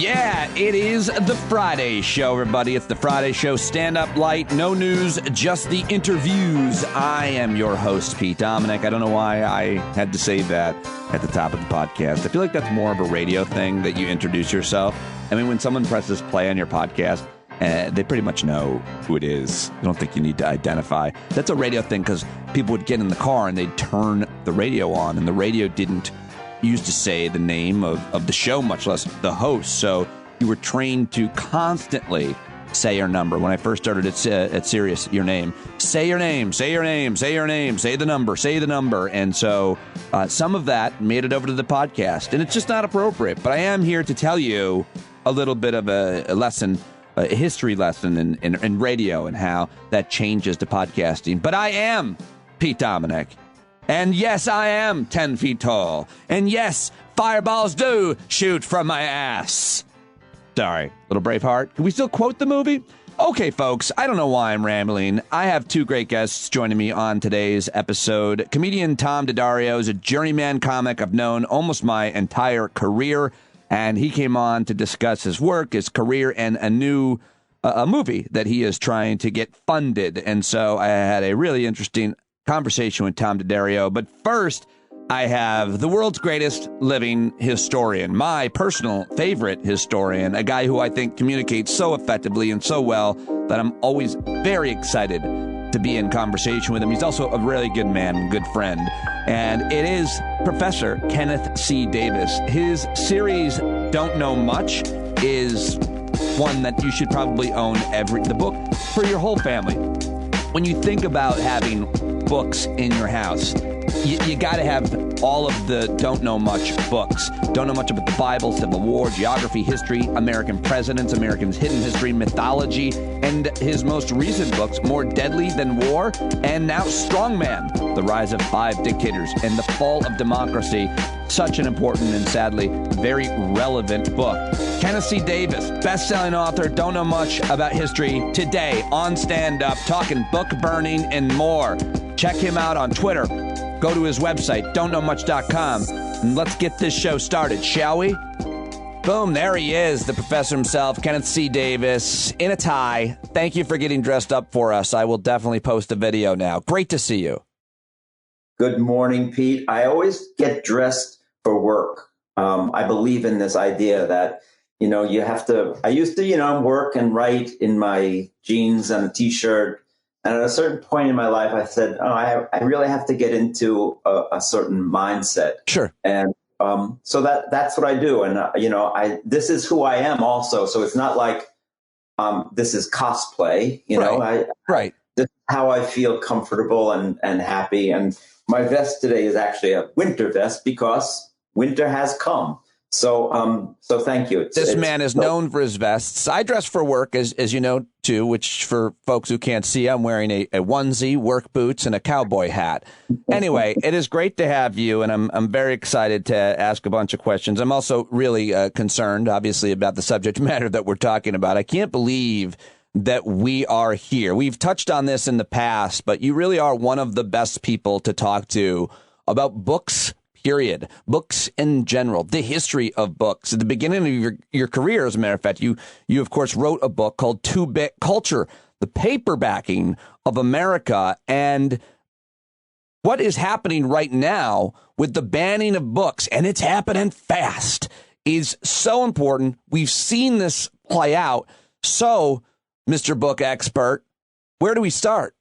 Yeah, it is the Friday show, everybody. It's the Friday show. Stand up light, no news, just the interviews. I am your host, Pete Dominick. I don't know why I had to say that at the top of the podcast. I feel like that's more of a radio thing that you introduce yourself. I mean, when someone presses play on your podcast, they pretty much know who it is. I don't think you need to identify. That's a radio thing because people would get in the car and they'd turn the radio on, and the radio didn't used to say the name of the show, much less the host. So you were trained to constantly say your number. When I first started at Sirius, your name. Say your name, say your name, say your name, say the number, say the number. And so some of that made it over to the podcast. And it's just not appropriate. But I am here to tell you a little bit of a lesson, a history lesson in radio and how that changes to podcasting. But I am Pete Dominick. And yes, I am 10 feet tall. And yes, fireballs do shoot from my ass. Sorry, little Braveheart. Can we still quote the movie? Okay, folks, I don't know why I'm rambling. I have two great guests joining me on today's episode. Comedian Tom Daddario is a journeyman comic I've known almost my entire career. And he came on to discuss his work, his career, and a new movie that he is trying to get funded. And so I had a really interesting conversation with Tom Daddario. But first, I have the world's greatest living historian, my personal favorite historian, a guy who I think communicates so effectively and so well that I'm always very excited to be in conversation with him. He's also a really good man and good friend. And it is Professor Kenneth C. Davis. His series, Don't Know Much, is one that you should probably own the book for your whole family. When you think about having books in your house, you got to have all of the Don't Know Much books. Don't know much about the Bible, Civil War, geography, history, American presidents, Americans' hidden history, mythology, and his most recent books, More Deadly Than War, and now Strongman, The Rise of Five Dictators, and The Fall of Democracy. Such an important and sadly very relevant book. Kenneth C. Davis, best-selling author, don't know much about history, today on Stand Up, talking book burning and more. Check him out on Twitter. Go to his website, don'tknowmuch.com, and let's get this show started, shall we? Boom, there he is, the professor himself, Kenneth C. Davis, in a tie. Thank you for getting dressed up for us. I will definitely post a video now. Great to see you. Good morning, Pete. I always get dressed for work. I believe in this idea that, you have to, I used to, work and write in my jeans and a t-shirt. And at a certain point in my life, I said, I really have to get into a certain mindset. Sure. And so that's what I do. And, this is who I am also. So it's not like this is cosplay, Right. This is how I feel comfortable and happy. And my vest today is actually a winter vest because winter has come. So thank you. This man is known for his vests. I dress for work, as you know, too, which for folks who can't see, I'm wearing a onesie, work boots, and a cowboy hat. Anyway, it is great to have you, and I'm very excited to ask a bunch of questions. I'm also really concerned, obviously, about the subject matter that we're talking about. I can't believe that we are here. We've touched on this in the past, but you really are one of the best people to talk to about books, period. Books in general, the history of books. At the beginning of your career, as a matter of fact, you of course wrote a book called 2-Bit Culture, the paperbacking of America, and what is happening right now with the banning of books, and it's happening fast, is so important. We've seen this play out. So, Mr. Book Expert, where do we start?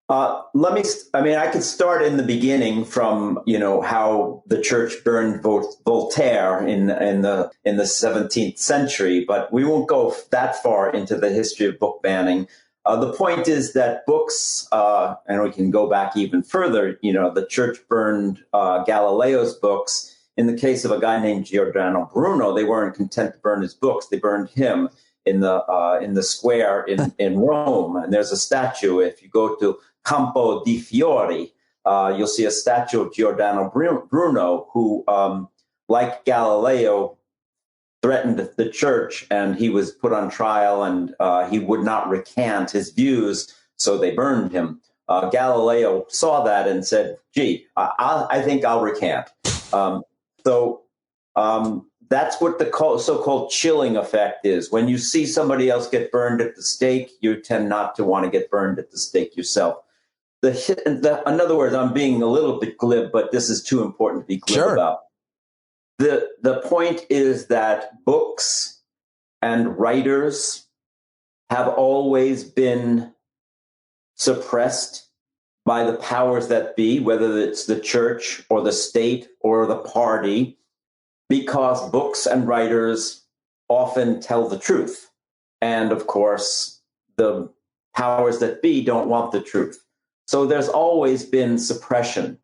I could start in the beginning from, how the church burned Voltaire in the 17th century, but we won't go that far into the history of book banning. The point is that books, and we can go back even further, the church burned Galileo's books. In the case of a guy named Giordano Bruno, they weren't content to burn his books. They burned him in the square in Rome. And there's a statue. If you go to Campo di Fiori, you'll see a statue of Giordano Bruno, who, like Galileo, threatened the church, and he was put on trial, and he would not recant his views, so they burned him. Galileo saw that and said, gee, I think I'll recant. that's what the so-called chilling effect is. When you see somebody else get burned at the stake, you tend not to want to get burned at the stake yourself. In other words, I'm being a little bit glib, but this is too important to be glib about. The point is that books and writers have always been suppressed by the powers that be, whether it's the church or the state or the party, because books and writers often tell the truth. And of course, the powers that be don't want the truth. So there's always been suppression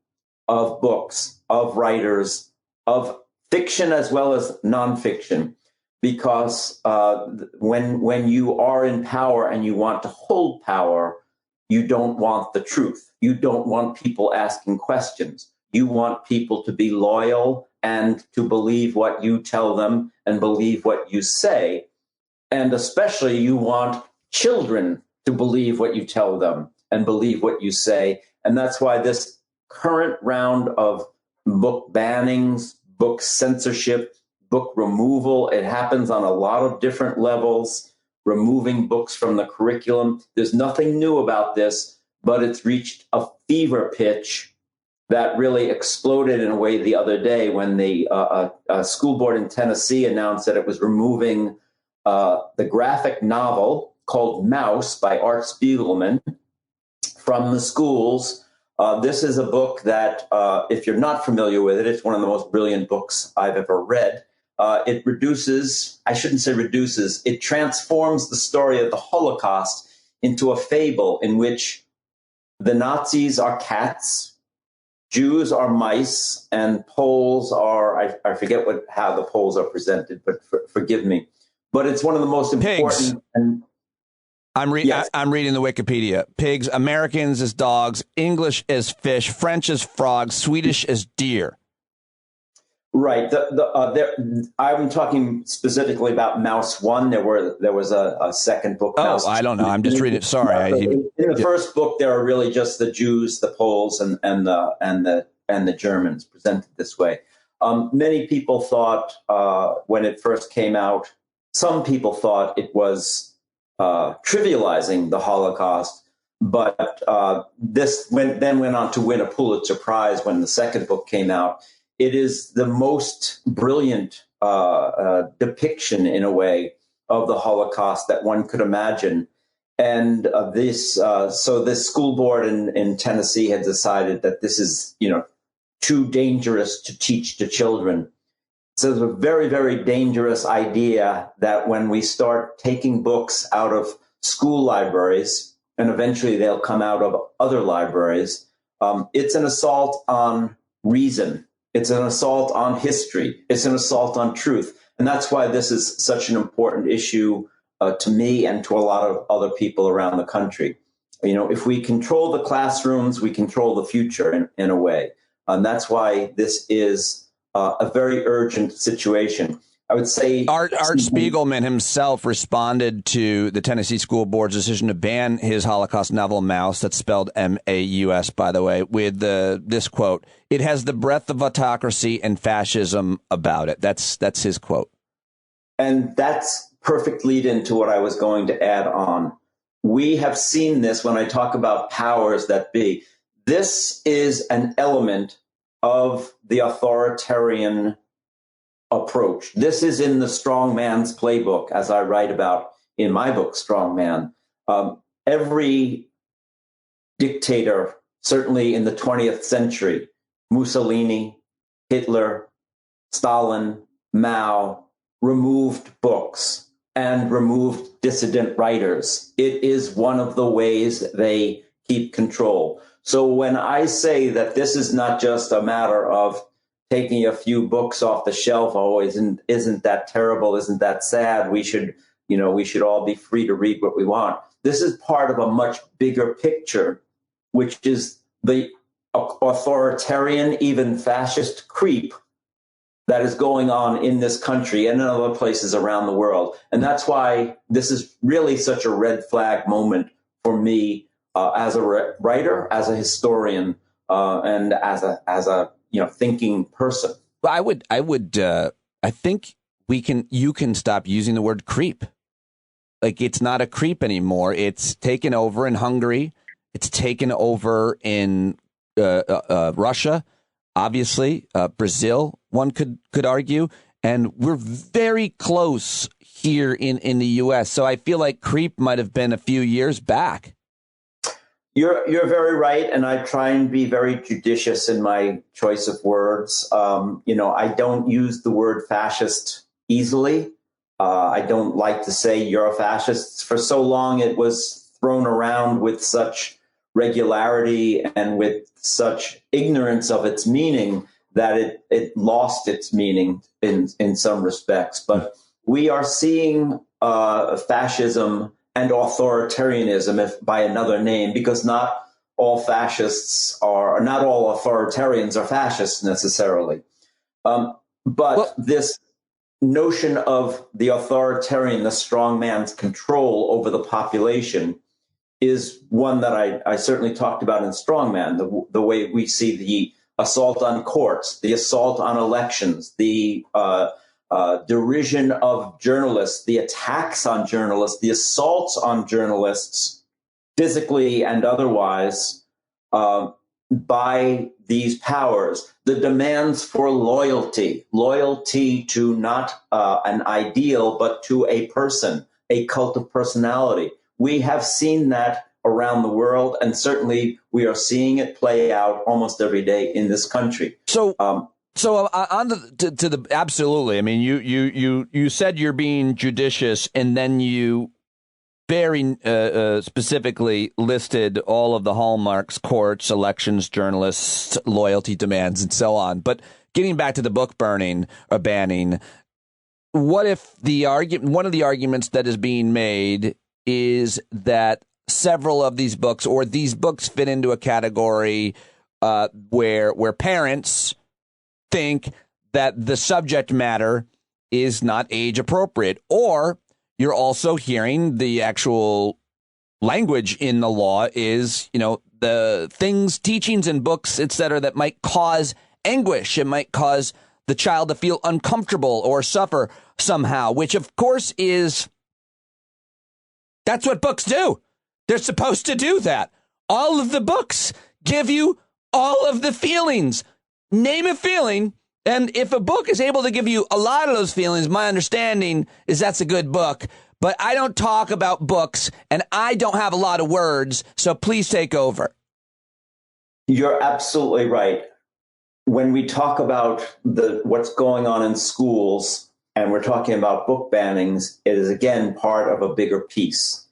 of books, of writers, of fiction as well as nonfiction, because when you are in power and you want to hold power, you don't want the truth. You don't want people asking questions. You want people to be loyal and to believe what you tell them and believe what you say. And especially you want children to believe what you tell them and believe what you say. And that's why this current round of book bannings, book censorship, book removal, it happens on a lot of different levels, removing books from the curriculum. There's nothing new about this, but it's reached a fever pitch that really exploded in a way the other day when the school board in Tennessee announced that it was removing the graphic novel called Mouse by Art Spiegelman from the schools. This is a book that, if you're not familiar with it, it's one of the most brilliant books I've ever read. It it transforms the story of the Holocaust into a fable in which the Nazis are cats, Jews are mice, and Poles are, I forget how the Poles are presented, but forgive me. But it's one of the most important. Pigs. I'm reading the Wikipedia. Pigs, Americans as dogs, English as fish, French as frogs, Swedish as deer. Right. I'm talking specifically about Mouse 1. There was a second book. Mouse I don't know. I'm just reading it. Sorry. In the first book, there are really just the Jews, the Poles, and the Germans presented this way. Many people thought when it first came out, some people thought it was trivializing the Holocaust, but this went on to win a Pulitzer Prize when the second book came out. It is the most brilliant depiction, in a way, of the Holocaust that one could imagine. And this school board in Tennessee had decided that this is, too dangerous to teach to children. So it's a very, very dangerous idea that when we start taking books out of school libraries, and eventually they'll come out of other libraries, it's an assault on reason. It's an assault on history. It's an assault on truth. And that's why this is such an important issue to me and to a lot of other people around the country. If we control the classrooms, we control the future in a way. And that's why this is a very urgent situation. I would say Art Spiegelman himself responded to the Tennessee School Board's decision to ban his Holocaust novel Mouse, that's spelled M-A-U-S, by the way, with this quote: "It has the breath of autocracy and fascism about it." That's his quote. And that's perfect lead into what I was going to add on. We have seen this when I talk about powers that be. This is an element of the authoritarian approach. This is in the strong man's playbook, as I write about in my book, Strong Man. Every dictator, certainly in the 20th century, Mussolini, Hitler, Stalin, Mao, removed books and removed dissident writers. It is one of the ways they keep control. So when I say that this is not just a matter of taking a few books off the shelf, isn't that terrible? Isn't that sad? We should all be free to read what we want. This is part of a much bigger picture, which is the authoritarian, even fascist creep that is going on in this country and in other places around the world. And that's why this is really such a red flag moment for me as a writer, as a historian, and as a thinking person. Well, I would I think you can stop using the word creep. Like, it's not a creep anymore. It's taken over in Hungary. It's taken over in Russia, obviously, Brazil, one could argue. And we're very close here in the U.S. So I feel like creep might have been a few years back. You're very right, and I try and be very judicious in my choice of words. I don't use the word fascist easily. I don't like to say you're a fascist. For so long, it was thrown around with such regularity and with such ignorance of its meaning that it lost its meaning in some respects. But we are seeing fascism and authoritarianism, if by another name, because not all authoritarians are fascists necessarily. This notion of the authoritarian, the strong man's control over the population, is one that I certainly talked about in Strongman, the way we see the assault on courts, the assault on elections, the derision of journalists, the attacks on journalists, the assaults on journalists, physically and otherwise, by these powers, the demands for loyalty to not an ideal, but to a person, a cult of personality. We have seen that around the world, and certainly we are seeing it play out almost every day in this country. So on the absolutely. I mean, you said you're being judicious, and then you very specifically listed all of the hallmarks: courts, elections, journalists, loyalty demands, and so on. But getting back to the book burning or banning, what if one of the arguments that is being made is that several of these books, or these books, fit into a category where parents think that the subject matter is not age appropriate, or you're also hearing the actual language in the law is, the things, teachings in books, etc., that might cause anguish. It might cause the child to feel uncomfortable or suffer somehow, which of course that's what books do. They're supposed to do that. All of the books give you all of the feelings. Name a feeling. And if a book is able to give you a lot of those feelings, my understanding is that's a good book. But I don't talk about books, and I don't have a lot of words, so please take over. You're absolutely right. When we talk about what's going on in schools, and we're talking about book bannings, it is again part of a bigger piece.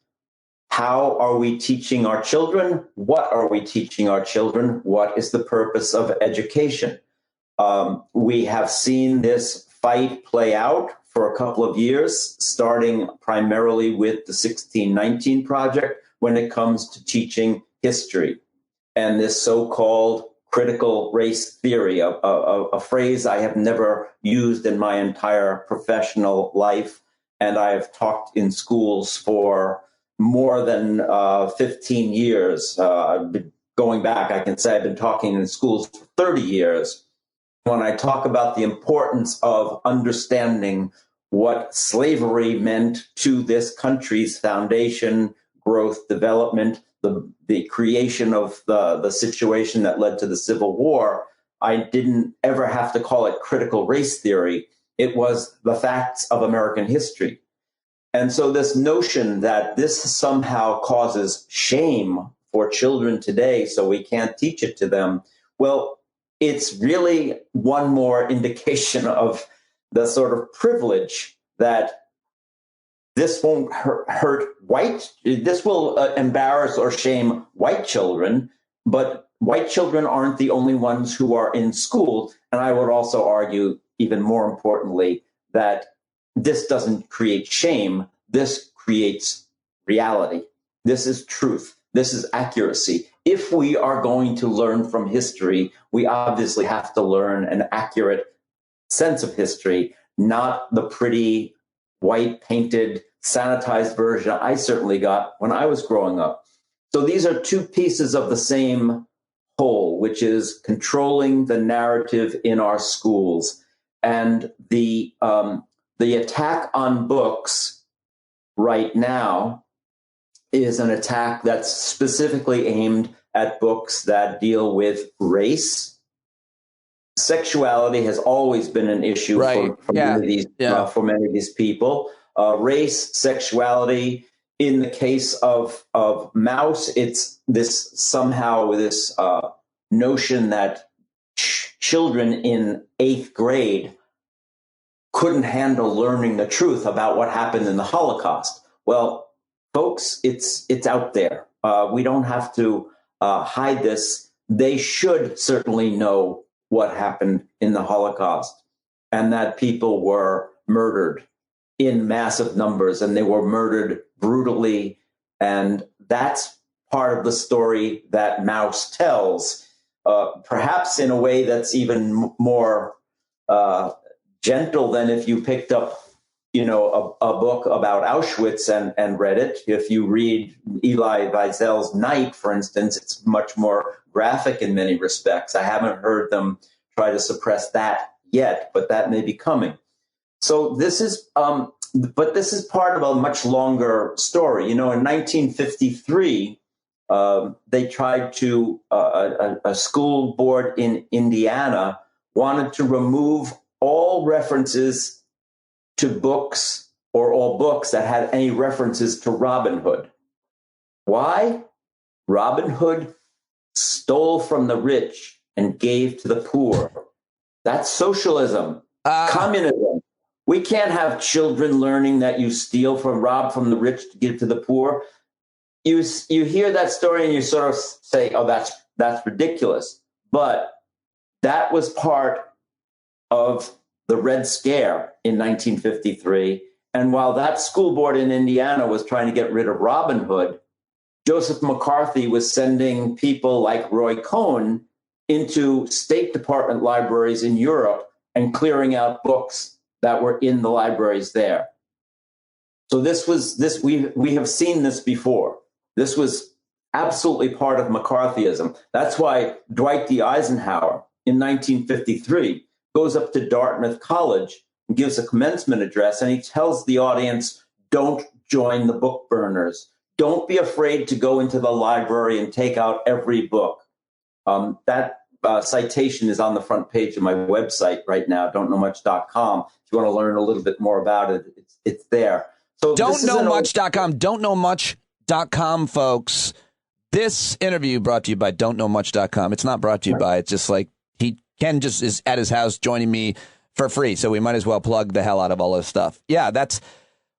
How are we teaching our children? What are we teaching our children? What is the purpose of education? We have seen this fight play out for a couple of years, starting primarily with the 1619 Project when it comes to teaching history and this so-called critical race theory, a phrase I have never used in my entire professional life. And I have talked in schools for more than 15 years. I've been going back, I can say I've been talking in schools for 30 years. When I talk about the importance of understanding what slavery meant to this country's foundation, growth, development, the creation of the situation that led to the Civil War, I didn't ever have to call it critical race theory. It was the facts of American history. And so this notion that this somehow causes shame for children today, so we can't teach it to them, well, it's really one more indication of the sort of privilege that this won't this will embarrass or shame white children, but white children aren't the only ones who are in school. And I would also argue, even more importantly, that this doesn't create shame. This creates reality. This is truth. This is accuracy. If we are going to learn from history, we obviously have to learn an accurate sense of history, not the pretty white painted, sanitized version I certainly got when I was growing up. So these are two pieces of the same whole, which is controlling the narrative in our schools. And the attack on books right now is an attack that's specifically aimed at books that deal with race. Sexuality has always been an issue for many of these people. Race, sexuality. In the case of Maus, it's this notion that children in 8th grade couldn't handle learning the truth about what happened in the Holocaust. Well, folks, it's out there. We don't have to hide this. They should certainly know what happened in the Holocaust, and that people were murdered in massive numbers, and they were murdered brutally. And that's part of the story that Maus tells, perhaps in a way that's even more gentle than if you picked up, a book about Auschwitz and read it. If you read Elie Wiesel's Night, for instance, it's much more graphic in many respects. I haven't heard them try to suppress that yet, but that may be coming. So this is, but this is part of a much longer story. In 1953, they tried to, a school board in Indiana wanted to remove all references to books or all books that had any references to Robin Hood. Why? Robin Hood stole from the rich and gave to the poor. That's socialism, communism. We can't have children learning that you steal rob from the rich to give to the poor. You hear that story and you sort of say, oh, that's ridiculous. But that was part of the Red Scare in 1953. And while that school board in Indiana was trying to get rid of Robin Hood, Joseph McCarthy was sending people like Roy Cohn into State Department libraries in Europe and clearing out books that were in the libraries there. So we have seen this before. This was absolutely part of McCarthyism. That's why Dwight D. Eisenhower in 1953 goes up to Dartmouth College and gives a commencement address, and he tells the audience, don't join the book burners. Don't be afraid to go into the library and take out every book. That citation is on the front page of my website right now, don'tknowmuch.com. If you want to learn a little bit more about it, it's there. So don'tknowmuch.com, don'tknowmuch.com, folks. This interview brought to you by don'tknowmuch.com. It's not brought to you by, it's just like Ken just is at his house joining me for free, so we might as well plug the hell out of all this stuff. Yeah,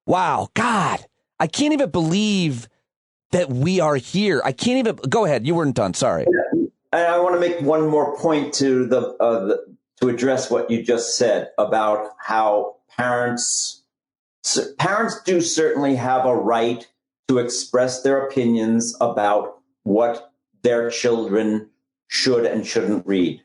wow, God, I can't even believe that we are here. I can't even, go ahead, you weren't done, sorry. I want to make one more point to to address what you just said about how parents do certainly have a right to express their opinions about what their children should and shouldn't read.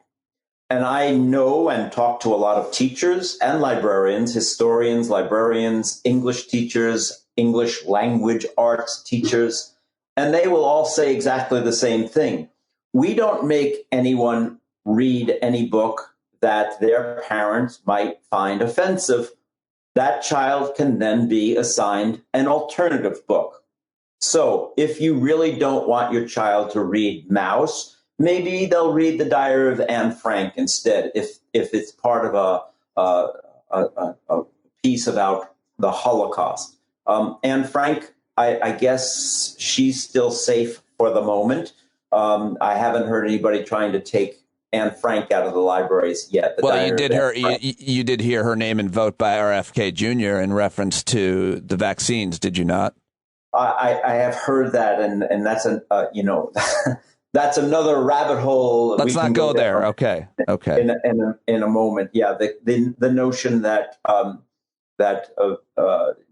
And I know and talk to a lot of teachers and librarians, historians, librarians, English teachers, English language arts teachers, and they will all say exactly the same thing. We don't make anyone read any book that their parents might find offensive. That child can then be assigned an alternative book. So if you really don't want your child to read Maus, maybe they'll read The Diary of Anne Frank instead, if it's part of a piece about the Holocaust. Anne Frank, I guess she's still safe for the moment. I haven't heard anybody trying to take Anne Frank out of the libraries yet. Well, you did hear her name invoked by RFK Jr. in reference to the vaccines, did you not? I have heard that, and that's that's another rabbit hole. Let's not go there. Okay. In a moment, yeah. The notion that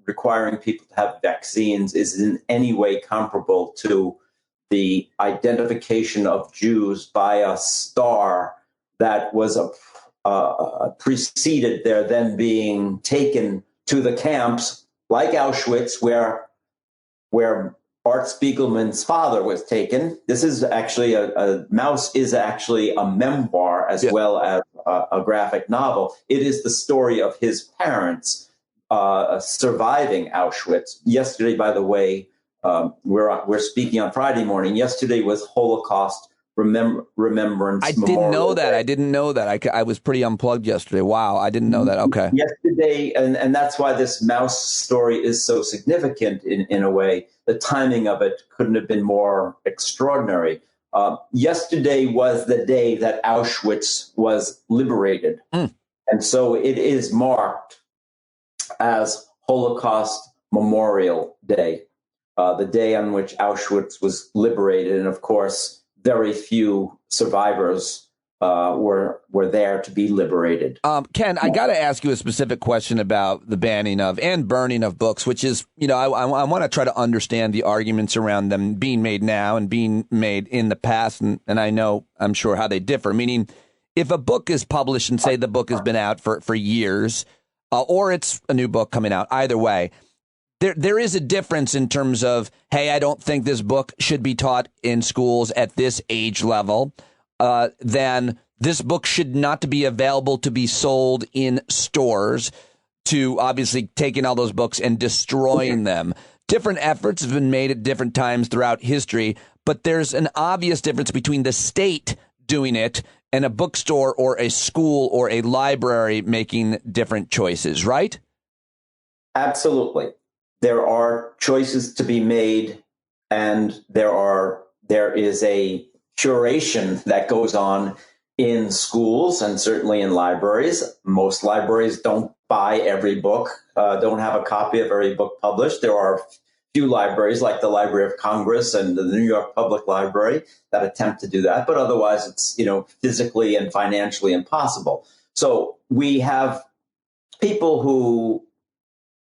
requiring people to have vaccines is in any way comparable to the identification of Jews by a star that was preceded their then being taken to the camps like Auschwitz, where Art Spiegelman's father was taken. This is actually Maus is actually a memoir as well as a graphic novel. It is the story of his parents surviving Auschwitz. Yesterday, by the way, we're speaking on Friday morning. Yesterday was Holocaust Remembrance I Memorial didn't know that. Day. I didn't know that. I was pretty unplugged yesterday. Wow, I didn't know that. Okay. Yesterday, and that's why this mouse story is so significant in a way. The timing of it couldn't have been more extraordinary. Yesterday was the day that Auschwitz was liberated. Mm. And so it is marked as Holocaust Memorial Day, the day on which Auschwitz was liberated. And of course, very few survivors were there to be liberated. Ken, I got to ask you a specific question about the banning of and burning of books, which is, I want to try to understand the arguments around them being made now and being made in the past. And I'm sure how they differ. Meaning, if a book is published and say the book has been out for years, or it's a new book coming out, either way, there is a difference in terms of, hey, I don't think this book should be taught in schools at this age level. Then this book should not be available to be sold in stores, to obviously taking all those books and destroying them. Different efforts have been made at different times throughout history, but there's an obvious difference between the state doing it and a bookstore or a school or a library making different choices, right? Absolutely. There are choices to be made, and there is a curation that goes on in schools and certainly in libraries. Most libraries don't buy every book, don't have a copy of every book published. There are few libraries like the Library of Congress and the New York Public Library that attempt to do that, but otherwise it's, physically and financially impossible. So we have people who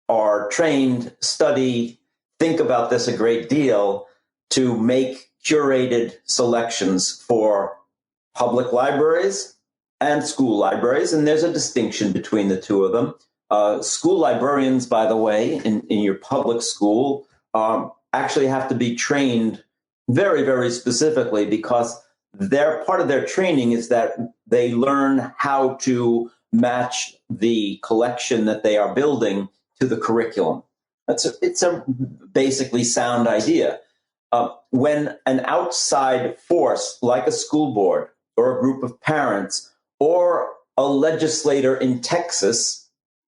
are trained, study, think about this a great deal to make curated selections for public libraries and school libraries. And there's a distinction between the two of them. School librarians, by the way, in your public school, actually have to be trained very, very specifically, because part of their training is that they learn how to match the collection that they are building to the curriculum. It's a basically sound idea. When an outside force like a school board or a group of parents or a legislator in Texas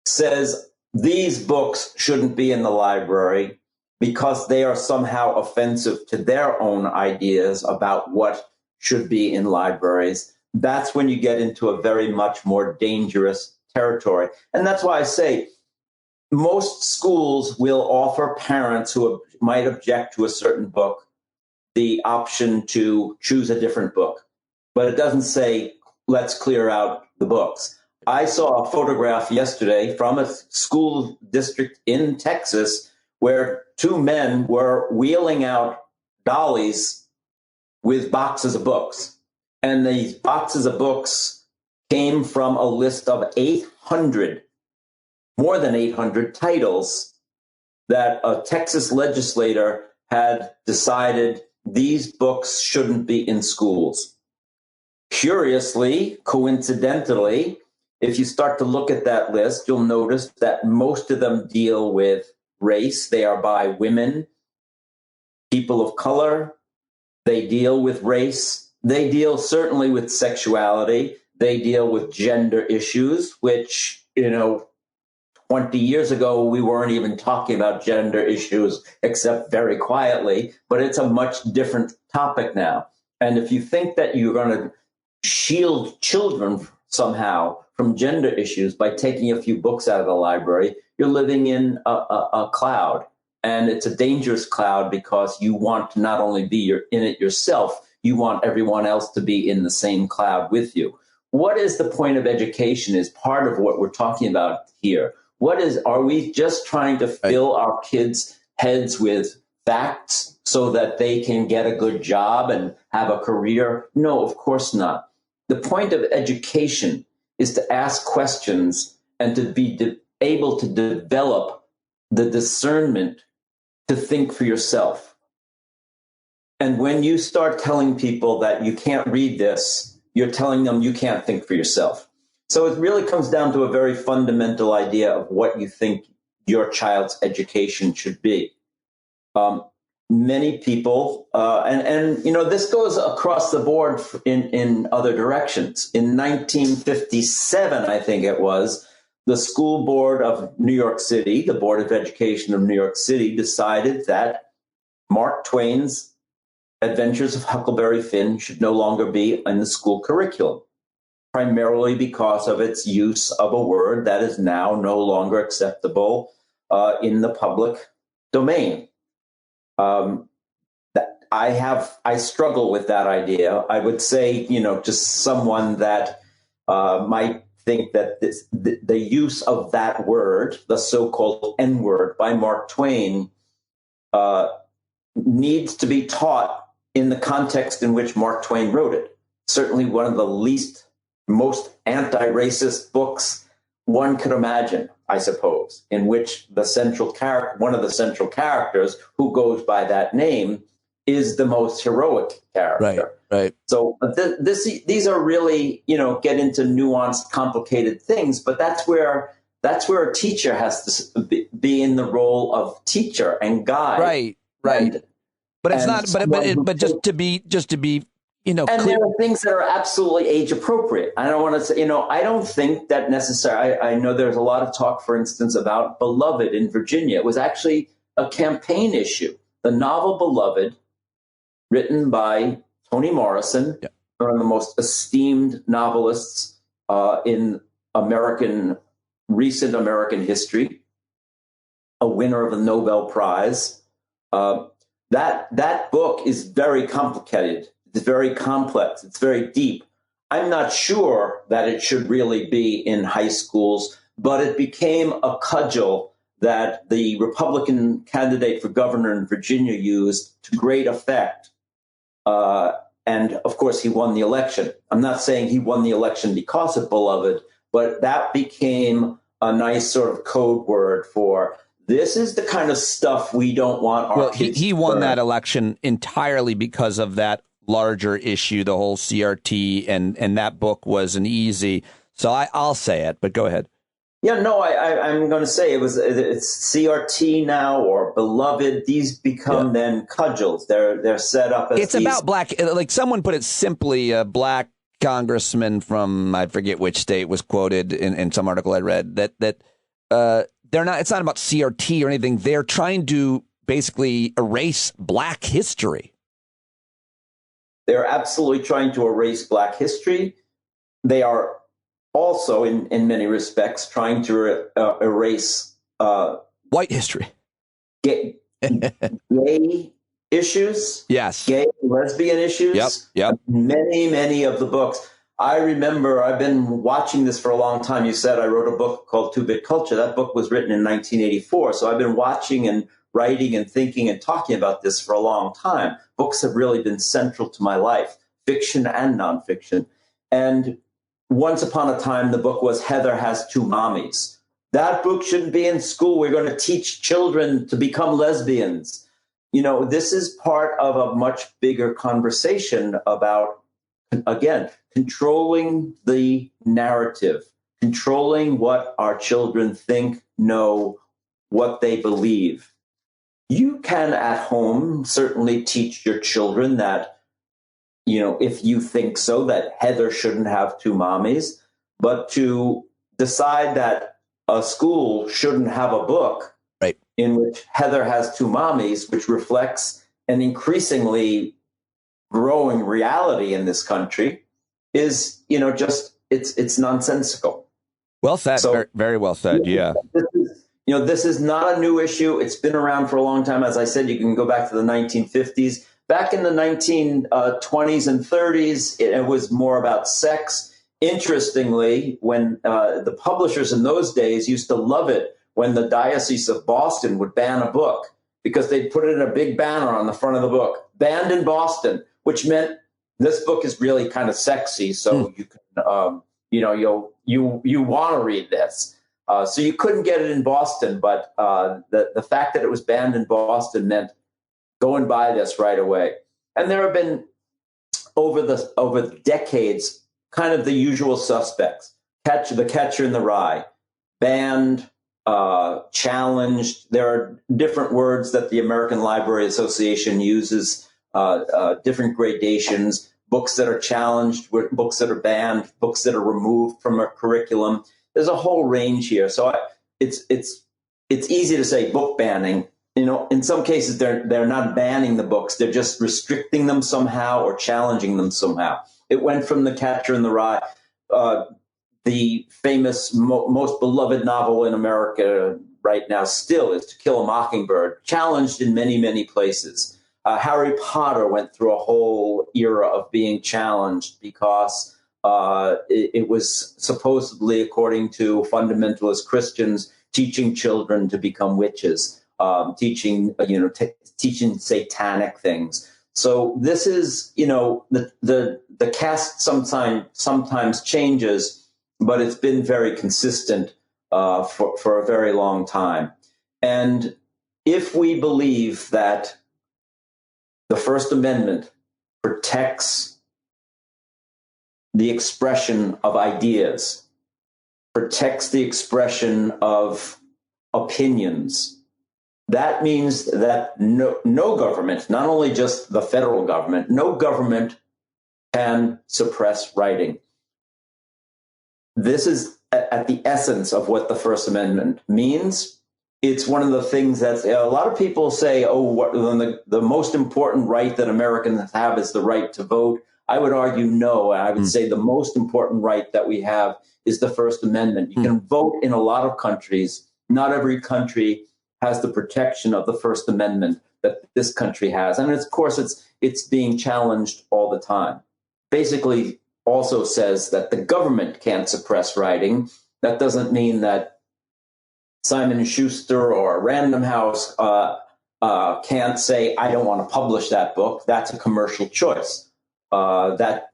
says these books shouldn't be in the library because they are somehow offensive to their own ideas about what should be in libraries, that's when you get into a very much more dangerous territory. And that's why I say most schools will offer parents who might object to a certain book the option to choose a different book. But it doesn't say, let's clear out the books. I saw a photograph yesterday from a school district in Texas where two men were wheeling out dollies with boxes of books. And these boxes of books came from a list of more than 800 titles that a Texas legislator had decided these books shouldn't be in schools. Curiously, coincidentally, if you start to look at that list, you'll notice that most of them deal with race. They are by women, people of color. They deal with race. They deal certainly with sexuality. They deal with gender issues, which, 20 years ago, we weren't even talking about gender issues except very quietly, but it's a much different topic now. And if you think that you're going to shield children somehow from gender issues by taking a few books out of the library, you're living in a cloud. And it's a dangerous cloud because you want to not only be in it yourself, you want everyone else to be in the same cloud with you. What is the point of education is part of what we're talking about here. Are we just trying to fill our kids' heads with facts so that they can get a good job and have a career? No, of course not. The point of education is to ask questions and to be able to develop the discernment to think for yourself. And when you start telling people that you can't read this you're telling them you can't think for yourself. So it really comes down to a very fundamental idea of what you think your child's education should be. Many people, and this goes across the board in other directions. In 1957, I think it was, the school board of New York City, the Board of Education of New York City, decided that Mark Twain's Adventures of Huckleberry Finn should no longer be in the school curriculum, primarily because of its use of a word that is now no longer acceptable in the public domain. I struggle with that idea. I would say, just someone that might think that the use of that word, the so-called N-word by Mark Twain, needs to be taught in the context in which Mark Twain wrote it. Certainly one of the most anti-racist books one could imagine, I suppose, in which one of the central characters, who goes by that name, is the most heroic character. Right. So these are really, get into nuanced, complicated things, but that's where a teacher has to be in the role of teacher and guide. Right. But it's not. But just to be. And clear. There are things that are absolutely age appropriate. I don't want to say, I don't think that necessarily. I know there's a lot of talk, for instance, about Beloved in Virginia. It was actually a campaign issue. The novel Beloved, written by Toni Morrison, one of the most esteemed novelists in recent American history, a winner of a Nobel Prize. That book is very complicated. It's very complex. It's very deep. I'm not sure that it should really be in high schools, but it became a cudgel that the Republican candidate for governor in Virginia used to great effect. And of course, he won the election. I'm not saying he won the election because of Beloved, but that became a nice sort of code word for this is the kind of stuff we don't want our kids he won that election entirely because of that larger issue, the whole CRT, and that book was an easy. So I'll say it, but go ahead. Yeah, no, I'm going to say it's CRT now or Beloved. These become then cudgels. They're set up as it's about black. Like someone put it simply, a black congressman from I forget which state was quoted in some article I read that they're not. It's not about CRT or anything. They're trying to basically erase black history. They're absolutely trying to erase black history. They are also, in many respects, trying to erase white history, gay issues, gay lesbian issues. Yep. Many of the books. I remember I've been watching this for a long time. You said I wrote a book called 2-Bit Culture. That book was written in 1984. So I've been watching and writing and thinking and talking about this for a long time. Books have really been central to my life, fiction and nonfiction. And once upon a time, the book was Heather Has Two Mommies. That book shouldn't be in school. We're going to teach children to become lesbians. This is part of a much bigger conversation about, again, controlling the narrative, controlling what our children think, know, what they believe. You can at home certainly teach your children that, if you think so, that Heather shouldn't have two mommies, but to decide that a school shouldn't have a book in which Heather has two mommies, which reflects an increasingly growing reality in this country, is, it's nonsensical. Well said. So, very well said. Yeah. This is not a new issue. It's been around for a long time. As I said, you can go back to the 1950s. Back in the 1920s and 30s, it was more about sex. Interestingly, when the publishers in those days used to love it when the Diocese of Boston would ban a book, because they'd put it in a big banner on the front of the book, banned in Boston, which meant this book is really kind of sexy. So you can, you want to read this. So you couldn't get it in Boston, but the fact that it was banned in Boston meant go and buy this right away. And there have been over the decades kind of the usual suspects. The Catcher in the Rye, banned, challenged. There are different words that the American Library Association uses, different gradations, books that are challenged, books that are banned, books that are removed from a curriculum. There's a whole range here. So it's easy to say book banning. You know, in some cases, they're not banning the books. They're just restricting them somehow or challenging them somehow. It went from The Catcher in the Rye, the famous, most beloved novel in America right now still is To Kill a Mockingbird, challenged in many, many places. Harry Potter went through a whole era of being challenged because it was supposedly, according to fundamentalist Christians, teaching children to become witches, teaching satanic things. So this is, the cast sometimes changes, but it's been very consistent for a very long time. And if we believe that the First Amendment protects the expression of ideas, protects the expression of opinions, that means that no government, not only just the federal government, no government can suppress writing. This is at the essence of what the First Amendment means. It's one of the things that a lot of people say, the most important right that Americans have is the right to vote. I would argue no. I would say the most important right that we have is the First Amendment. You can vote in a lot of countries. Not every country has the protection of the First Amendment that this country has. And of course, it's being challenged all the time. Basically, also says that the government can't suppress writing. That doesn't mean that Simon & Schuster or Random House can't say, I don't want to publish that book. That's a commercial choice. That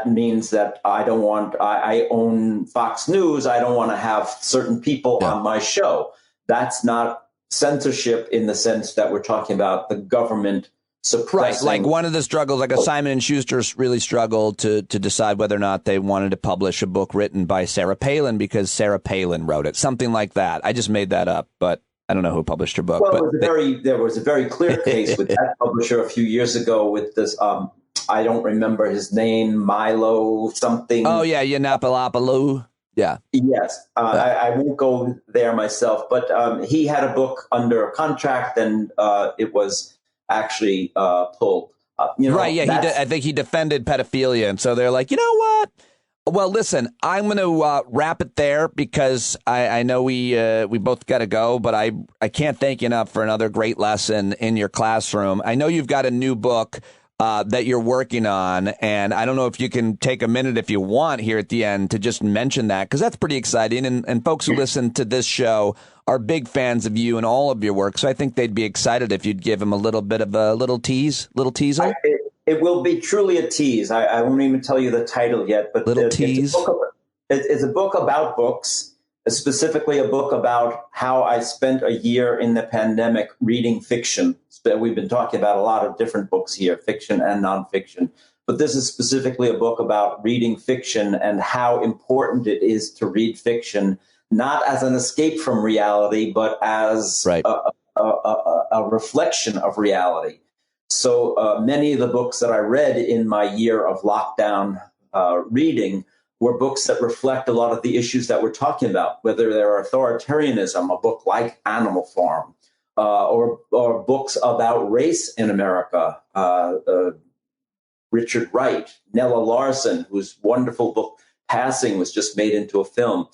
means that I own Fox News. I don't want to have certain people on my show. That's not censorship in the sense that we're talking about the government suppressing. Right, like one of the struggles, like a Simon & Schuster really struggled to decide whether or not they wanted to publish a book written by Sarah Palin because Sarah Palin wrote it. Something like that. I just made that up, but I don't know who published her book. Well, but there was a very clear case with that publisher a few years ago with this, I don't remember his name, Milo something. Oh, yeah, Yiannopoulos. Yeah. Yes. I won't go there myself, but he had a book under contract and it was actually pulled. Right, yeah, I think he defended pedophilia, and so they're like, you know what? Well, listen, I'm going to wrap it there because I know we both got to go, but I can't thank you enough for another great lesson in your classroom. I know you've got a new book that you're working on, and I don't know if you can take a minute if you want here at the end to just mention that, because that's pretty exciting, and folks who listen to this show are big fans of you and all of your work, so I think they'd be excited if you'd give them a little bit of a little teaser. It will be truly a tease. I won't even tell you the title yet, but tease. It's a book about books, specifically a book about how I spent a year in the pandemic reading fiction. We've been talking about a lot of different books here, fiction and nonfiction, but this is specifically a book about reading fiction and how important it is to read fiction, not as an escape from reality, but as a reflection of reality. So many of the books that I read in my year of lockdown reading were books that reflect a lot of the issues that we're talking about, whether they're authoritarianism, a book like Animal Farm, or books about race in America, Richard Wright, Nella Larson, whose wonderful book Passing was just made into a film.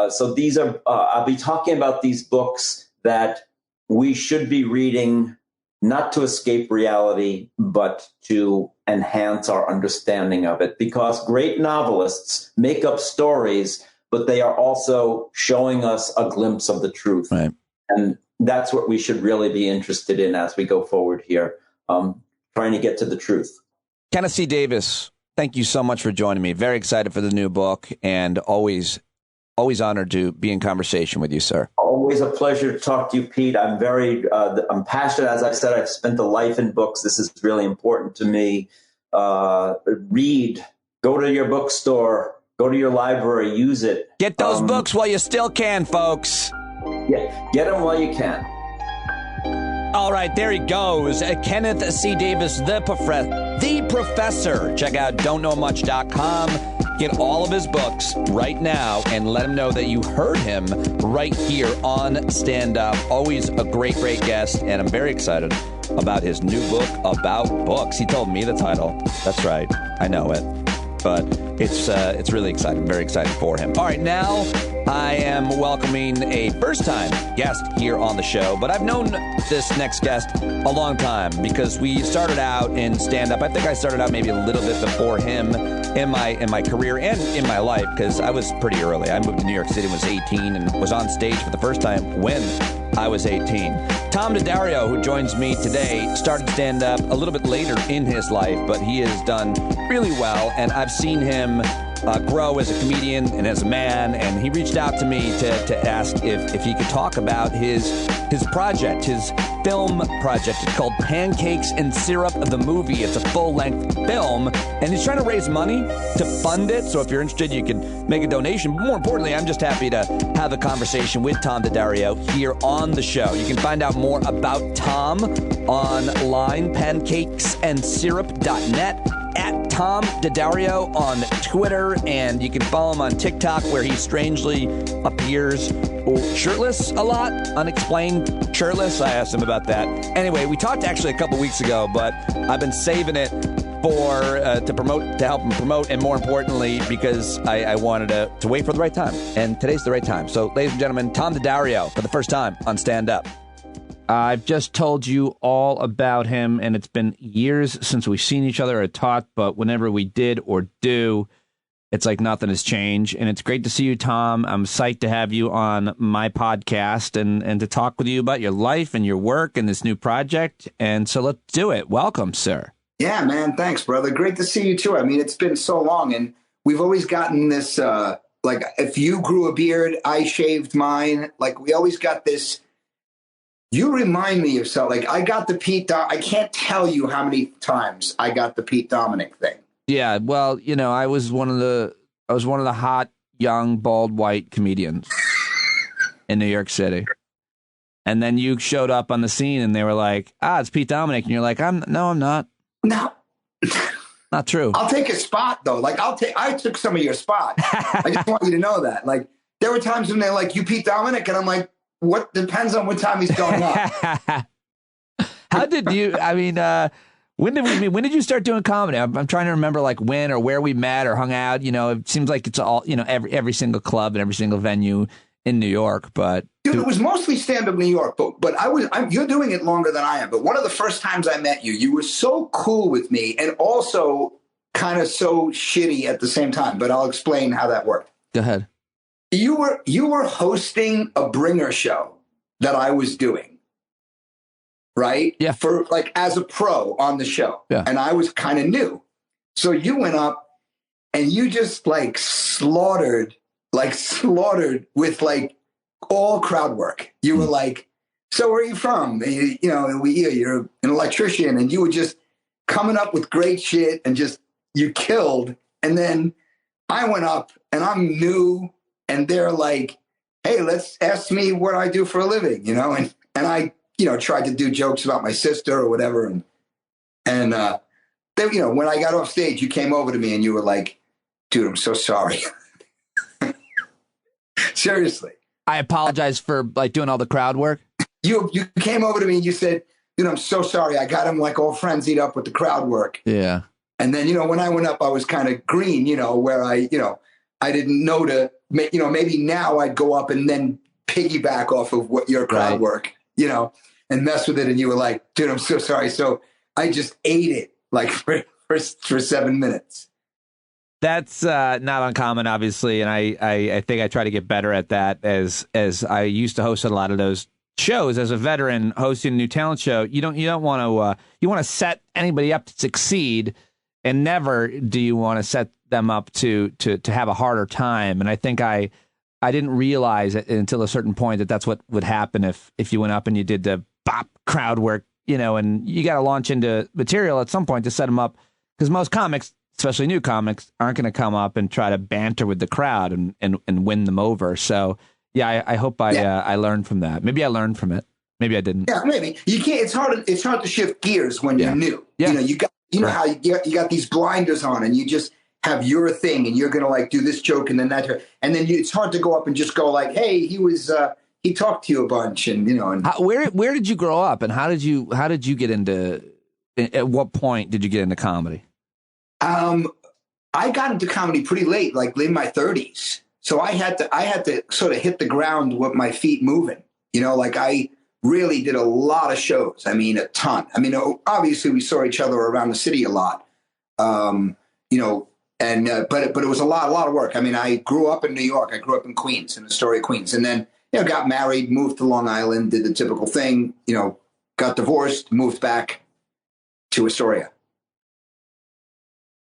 So these are, I'll be talking about these books that we should be reading not to escape reality, but to enhance our understanding of it. Because great novelists make up stories, but they are also showing us a glimpse of the truth. Right. And that's what we should really be interested in as we go forward here, trying to get to the truth. Kenneth C. Davis, thank you so much for joining me. Very excited for the new book and always honored to be in conversation with you, sir. Always a pleasure to talk to you, Pete. I'm I'm passionate. As I said, I've spent a life in books. This is really important to me. Read go to your bookstore, go to your library, use it. Get those books while you still can, folks. Yeah, get them while you can. All right, there he goes. Kenneth C. Davis, the professor. Check out don'tknowmuch.com. Get all of his books right now and let him know that you heard him right here on Stand Up. Always a great, great guest, and I'm very excited about his new book about books. He told me the title. That's right. I know it. But it's really exciting. Very excited for him. All right, now I am welcoming a first-time guest here on the show. But I've known this next guest a long time because we started out in stand-up. I think I started out maybe a little bit before him in my career and in my life because I was pretty early. I moved to New York City when I was 18 and was on stage for the first time when I was 18. Tom Daddario, who joins me today, started stand-up a little bit later in his life, but he has done really well, and I've seen him grow as a comedian and as a man, and he reached out to me to ask if he could talk about his project, his film project. It's called Pancakes and Syrup, the movie. It's a full-length film, and he's trying to raise money to fund it, so if you're interested, you can make a donation. But more importantly, I'm just happy to have a conversation with Tom Daddario here on the show. You can find out more about Tom online, pancakesandsyrup.net, at Tom Daddario on Twitter, and you can follow him on TikTok, where he strangely appears shirtless a lot, unexplained shirtless. I asked him about that. Anyway, we talked actually a couple weeks ago, but I've been saving it for to help him promote, and more importantly, because I wanted to wait for the right time, and today's the right time. So, ladies and gentlemen, Tom Daddario for the first time on Stand Up. I've just told you all about him, and it's been years since we've seen each other or talked, but whenever we did or do, it's like nothing has changed. And it's great to see you, Tom. I'm psyched to have you on my podcast and to talk with you about your life and your work and this new project. And so let's do it. Welcome, sir. Yeah, man. Thanks, brother. Great to see you, too. I mean, it's been so long, and we've always gotten this, like, if you grew a beard, I shaved mine. Like, we always got this. You remind me of something. Like, I got the I can't tell you how many times I got the Pete Dominic thing. Yeah, well, you know, I was one of the hot, young, bald, white comedians in New York City. And then you showed up on the scene and they were like, it's Pete Dominic. And you're like, I'm not. No. Not true. I'll take a spot, though. Like, I took some of your spot. I just want you to know that. Like, there were times when they're like, you Pete Dominic? And I'm like, what? Depends on what time he's going up. How did you, I mean, when did you start doing comedy? I'm trying to remember, like, when or where we met or hung out. You know, it seems like it's all, you know, every single club and every single venue in New York. But dude, it was mostly stand-up New York. But you're doing it longer than I am. But one of the first times I met you, you were so cool with me and also kind of so shitty at the same time. But I'll explain how that worked. Go ahead. You were hosting a bringer show that I was doing, right? Yeah. For, like, as a pro on the show. Yeah. And I was kind of new. So you went up and you just, like, slaughtered with, like, all crowd work. You were like, so where are you from? And you're an electrician, and you were just coming up with great shit and just, you killed. And then I went up and I'm new. And they're like, hey, let's ask me what I do for a living, you know? And I, tried to do jokes about my sister or whatever. And then, when I got off stage, you came over to me and you were like, dude, I'm so sorry. Seriously. I apologize for, like, doing all the crowd work. You came over to me and you said, dude, I'm so sorry. I got him, like, all frenzied up with the crowd work. Yeah. And then, when I went up, I was kind of green, where I didn't know to, maybe now I'd go up and then piggyback off of what your crowd work, and mess with it. And you were like, dude, I'm so sorry. So I just ate it, like, for 7 minutes. That's not uncommon, obviously. And I think I try to get better at that as I used to host a lot of those shows as a veteran hosting a new talent show. You don't want to, you want to set anybody up to succeed, and never do you want to set them up to have a harder time. And I think I didn't realize it until a certain point that that's what would happen if you went up and you did the bop crowd work, and you got to launch into material at some point to set them up, because most comics especially new comics, aren't going to come up and try to banter with the crowd and win them over. So yeah, I hope I learned from that. Maybe I learned from it. Maybe I didn't. Yeah, maybe you can't. It's hard to shift gears when you're new. Yeah. You know how you got these blinders on, and you just have your thing, and you're gonna like do this joke and then that, and then it's hard to go up and just go like, hey, he talked to you a bunch, and you know. And where did you grow up, and how did you get into? At what point did you get into comedy? I got into comedy pretty late, like in my 30s. So I had to sort of hit the ground with my feet moving. You know, like I really did a lot of shows. I mean, a ton. I mean, obviously we saw each other around the city a lot. You know, and but it was a lot of work. I mean, I grew up in New York. I grew up in Queens, in Astoria, Queens, and then got married, moved to Long Island, did the typical thing. You know, got divorced, moved back to Astoria.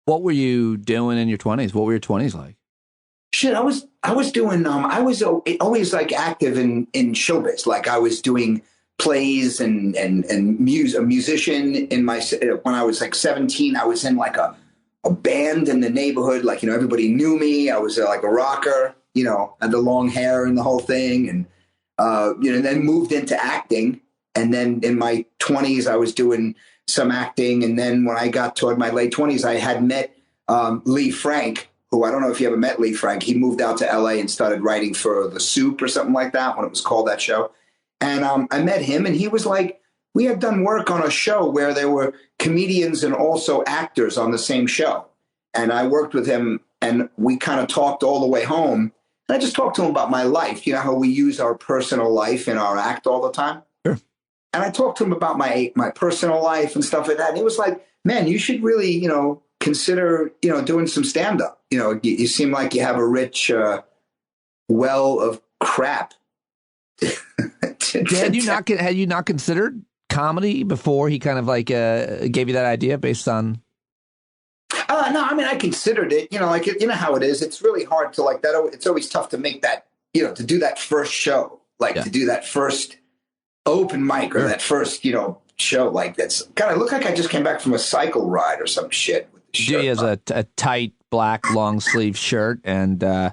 What were you doing in your 20s? What were your 20s like? Shit, I was doing. I was always like active in showbiz. Like I was doing plays and a musician in my. When I was like 17, I was in like a band in the neighborhood. Like, you know, everybody knew me. I was like a rocker. You know, had the long hair and the whole thing, and you know, then moved into acting. And then in my 20s, I was doing some acting. And then when I got toward my late 20s, I had met Lee Frank, who I don't know if you ever met Lee Frank. He moved out to LA and started writing for The Soup or something like that when it was called that show. And I met him, and he was like, we had done work on a show where there were comedians and also actors on the same show. And I worked with him, and we kind of talked all the way home. And I just talked to him about my life. You know how we use our personal life in our act all the time? Sure. And I talked to him about my personal life and stuff like that. And he was like, man, you should really, you know, consider, you know, doing some stand-up. You know, you seem like you have a rich well of crap. Had you not considered comedy before he kind of like gave you that idea based on? No, I mean, I considered it, you know, like, you know how it is. It's really hard to like that. It's always tough to make that, you know, to do that first show, like to do that first open mic or that first, you know, show. Like that's kind of look like I just came back from a cycle ride or some shit. With the shirt. He has a tight black long sleeve shirt, and yeah,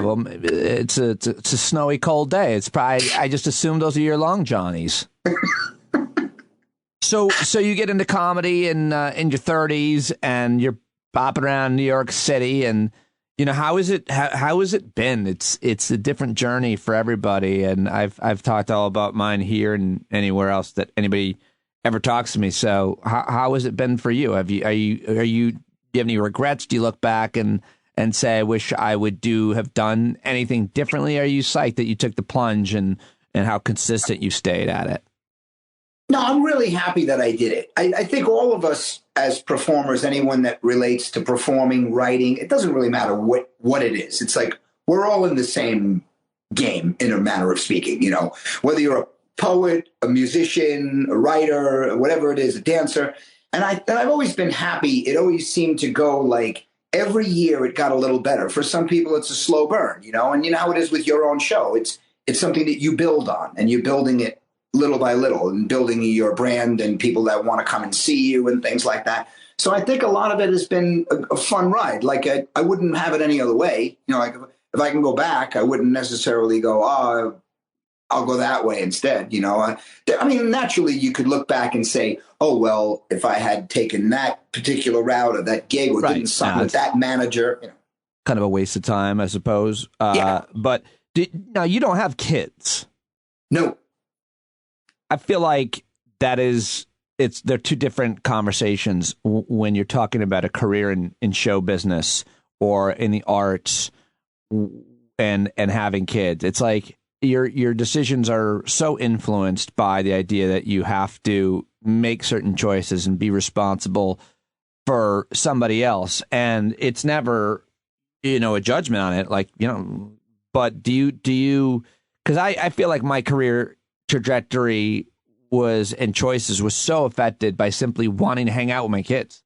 well, it's a snowy, cold day. It's probably, I just assume those are your long Johnnies. So you get into comedy in your 30s, and you're bopping around New York City, and you know how has it been? It's a different journey for everybody, and I've talked all about mine here and anywhere else that anybody ever talks to me. So how has it been for you? Do you have any regrets? Do you look back and say I wish I would have done anything differently? Are you psyched that you took the plunge and how consistent you stayed at it? No, I'm really happy that I did it. I think all of us as performers, anyone that relates to performing, writing, it doesn't really matter what it is. It's like we're all in the same game in a manner of speaking, you know, whether you're a poet, a musician, a writer, whatever it is, a dancer. And I've always been happy. It always seemed to go like every year it got a little better. For some people, it's a slow burn, you know, and you know how it is with your own show. It's something that you build on, and you're building it little by little and building your brand and people that want to come and see you and things like that. So I think a lot of it has been a fun ride. Like I wouldn't have it any other way. You know, like if I can go back, I wouldn't necessarily go, I'll go that way instead. You know, I mean, naturally you could look back and say, oh, well, if I had taken that particular route or that gig or didn't sign with that manager, you know. Kind of a waste of time, I suppose. Yeah. But now you don't have kids. No. I feel like they're two different conversations when you're talking about a career in show business or in the arts and having kids. It's like your decisions are so influenced by the idea that you have to make certain choices and be responsible for somebody else. And it's never, you know, a judgment on it. Like, you know, but do you, because I feel like my career trajectory and choices was so affected by simply wanting to hang out with my kids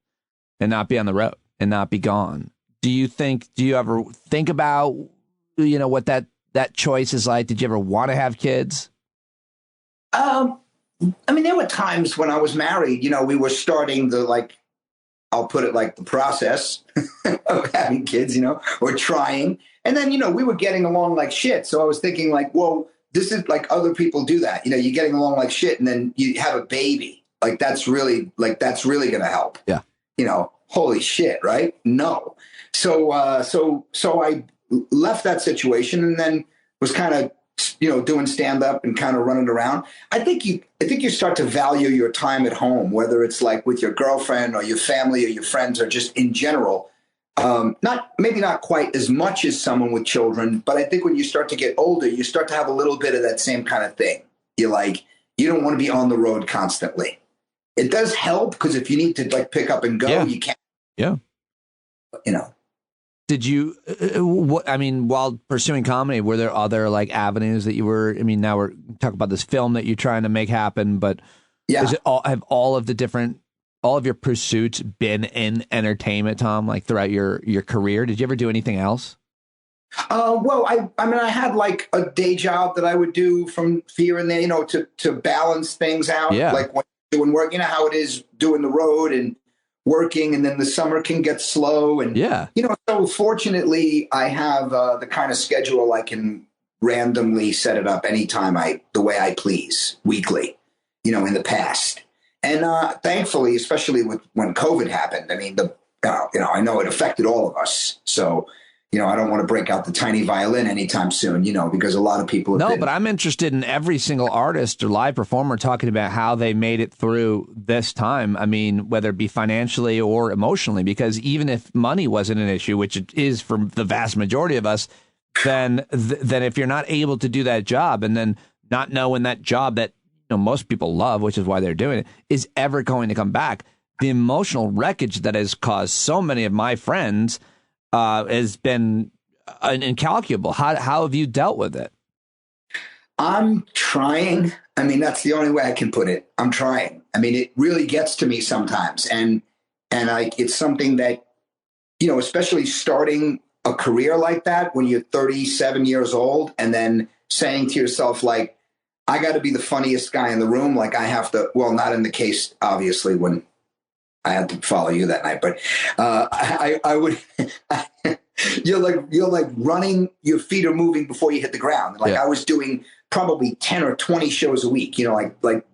and not be on the road and not be gone. Do you ever think about, you know, what that choice is like? Did you ever want to have kids? I mean, there were times when I was married, you know, we were starting the like I'll put it like the process of having kids, or trying. And then, we were getting along like shit. So I was thinking like, well, this is like other people do that. You're getting along like shit and then you have a baby. Like that's really going to help. Yeah. Holy shit. Right. No. So I left that situation and then was kind of, doing stand up and kind of running around. I think you start to value your time at home, whether it's like with your girlfriend or your family or your friends or just in general. Maybe not quite as much as someone with children, but I think when you start to get older, you start to have a little bit of that same kind of thing. You don't want to be on the road constantly. It does help because if you need to like pick up and go, you can. Yeah. Did you, while pursuing comedy, were there other like avenues that you were, now we're talking about this film that you're trying to make happen, but have all of your pursuits been in entertainment, Tom, like throughout your career? Did you ever do anything else? Well, I had like a day job that I would do from here and there, to balance things out. Yeah. Like when you're doing work, how it is doing the road and working, and then the summer can get slow. And, so fortunately I have the kind of schedule I can randomly set it up anytime the way I please weekly, in the past. And thankfully, especially when COVID happened, I know it affected all of us. So, I don't want to break out the tiny violin anytime soon, because a lot of people have but I'm interested in every single artist or live performer talking about how they made it through this time. Whether it be financially or emotionally, because even if money wasn't an issue, which it is for the vast majority of us, then if you're not able to do that job and then not knowing that job that most people love, which is why they're doing it, is ever going to come back, the emotional wreckage that has caused so many of my friends has been incalculable. How have you dealt with it? I'm trying. That's the only way I can put it. I'm trying. It really gets to me sometimes. And it's something that, especially starting a career like that when you're 37 years old and then saying to yourself, like, I got to be the funniest guy in the room. Like I have to, well, not in the case, obviously, when I had to follow you that night, but I would, you're like running, your feet are moving before you hit the ground. Like I was doing probably 10 or 20 shows a week, like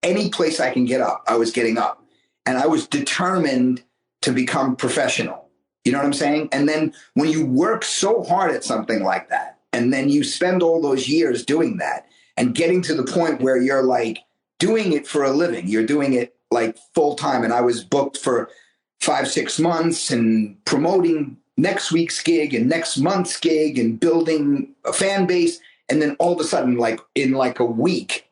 any place I can get up, I was getting up, and I was determined to become professional. You know what I'm saying? And then when you work so hard at something like that, and then you spend all those years doing that and getting to the point where you're like doing it for a living, you're doing it like full time. And I was booked for 5-6 months and promoting next week's gig and next month's gig and building a fan base. And then all of a sudden, like in like a week,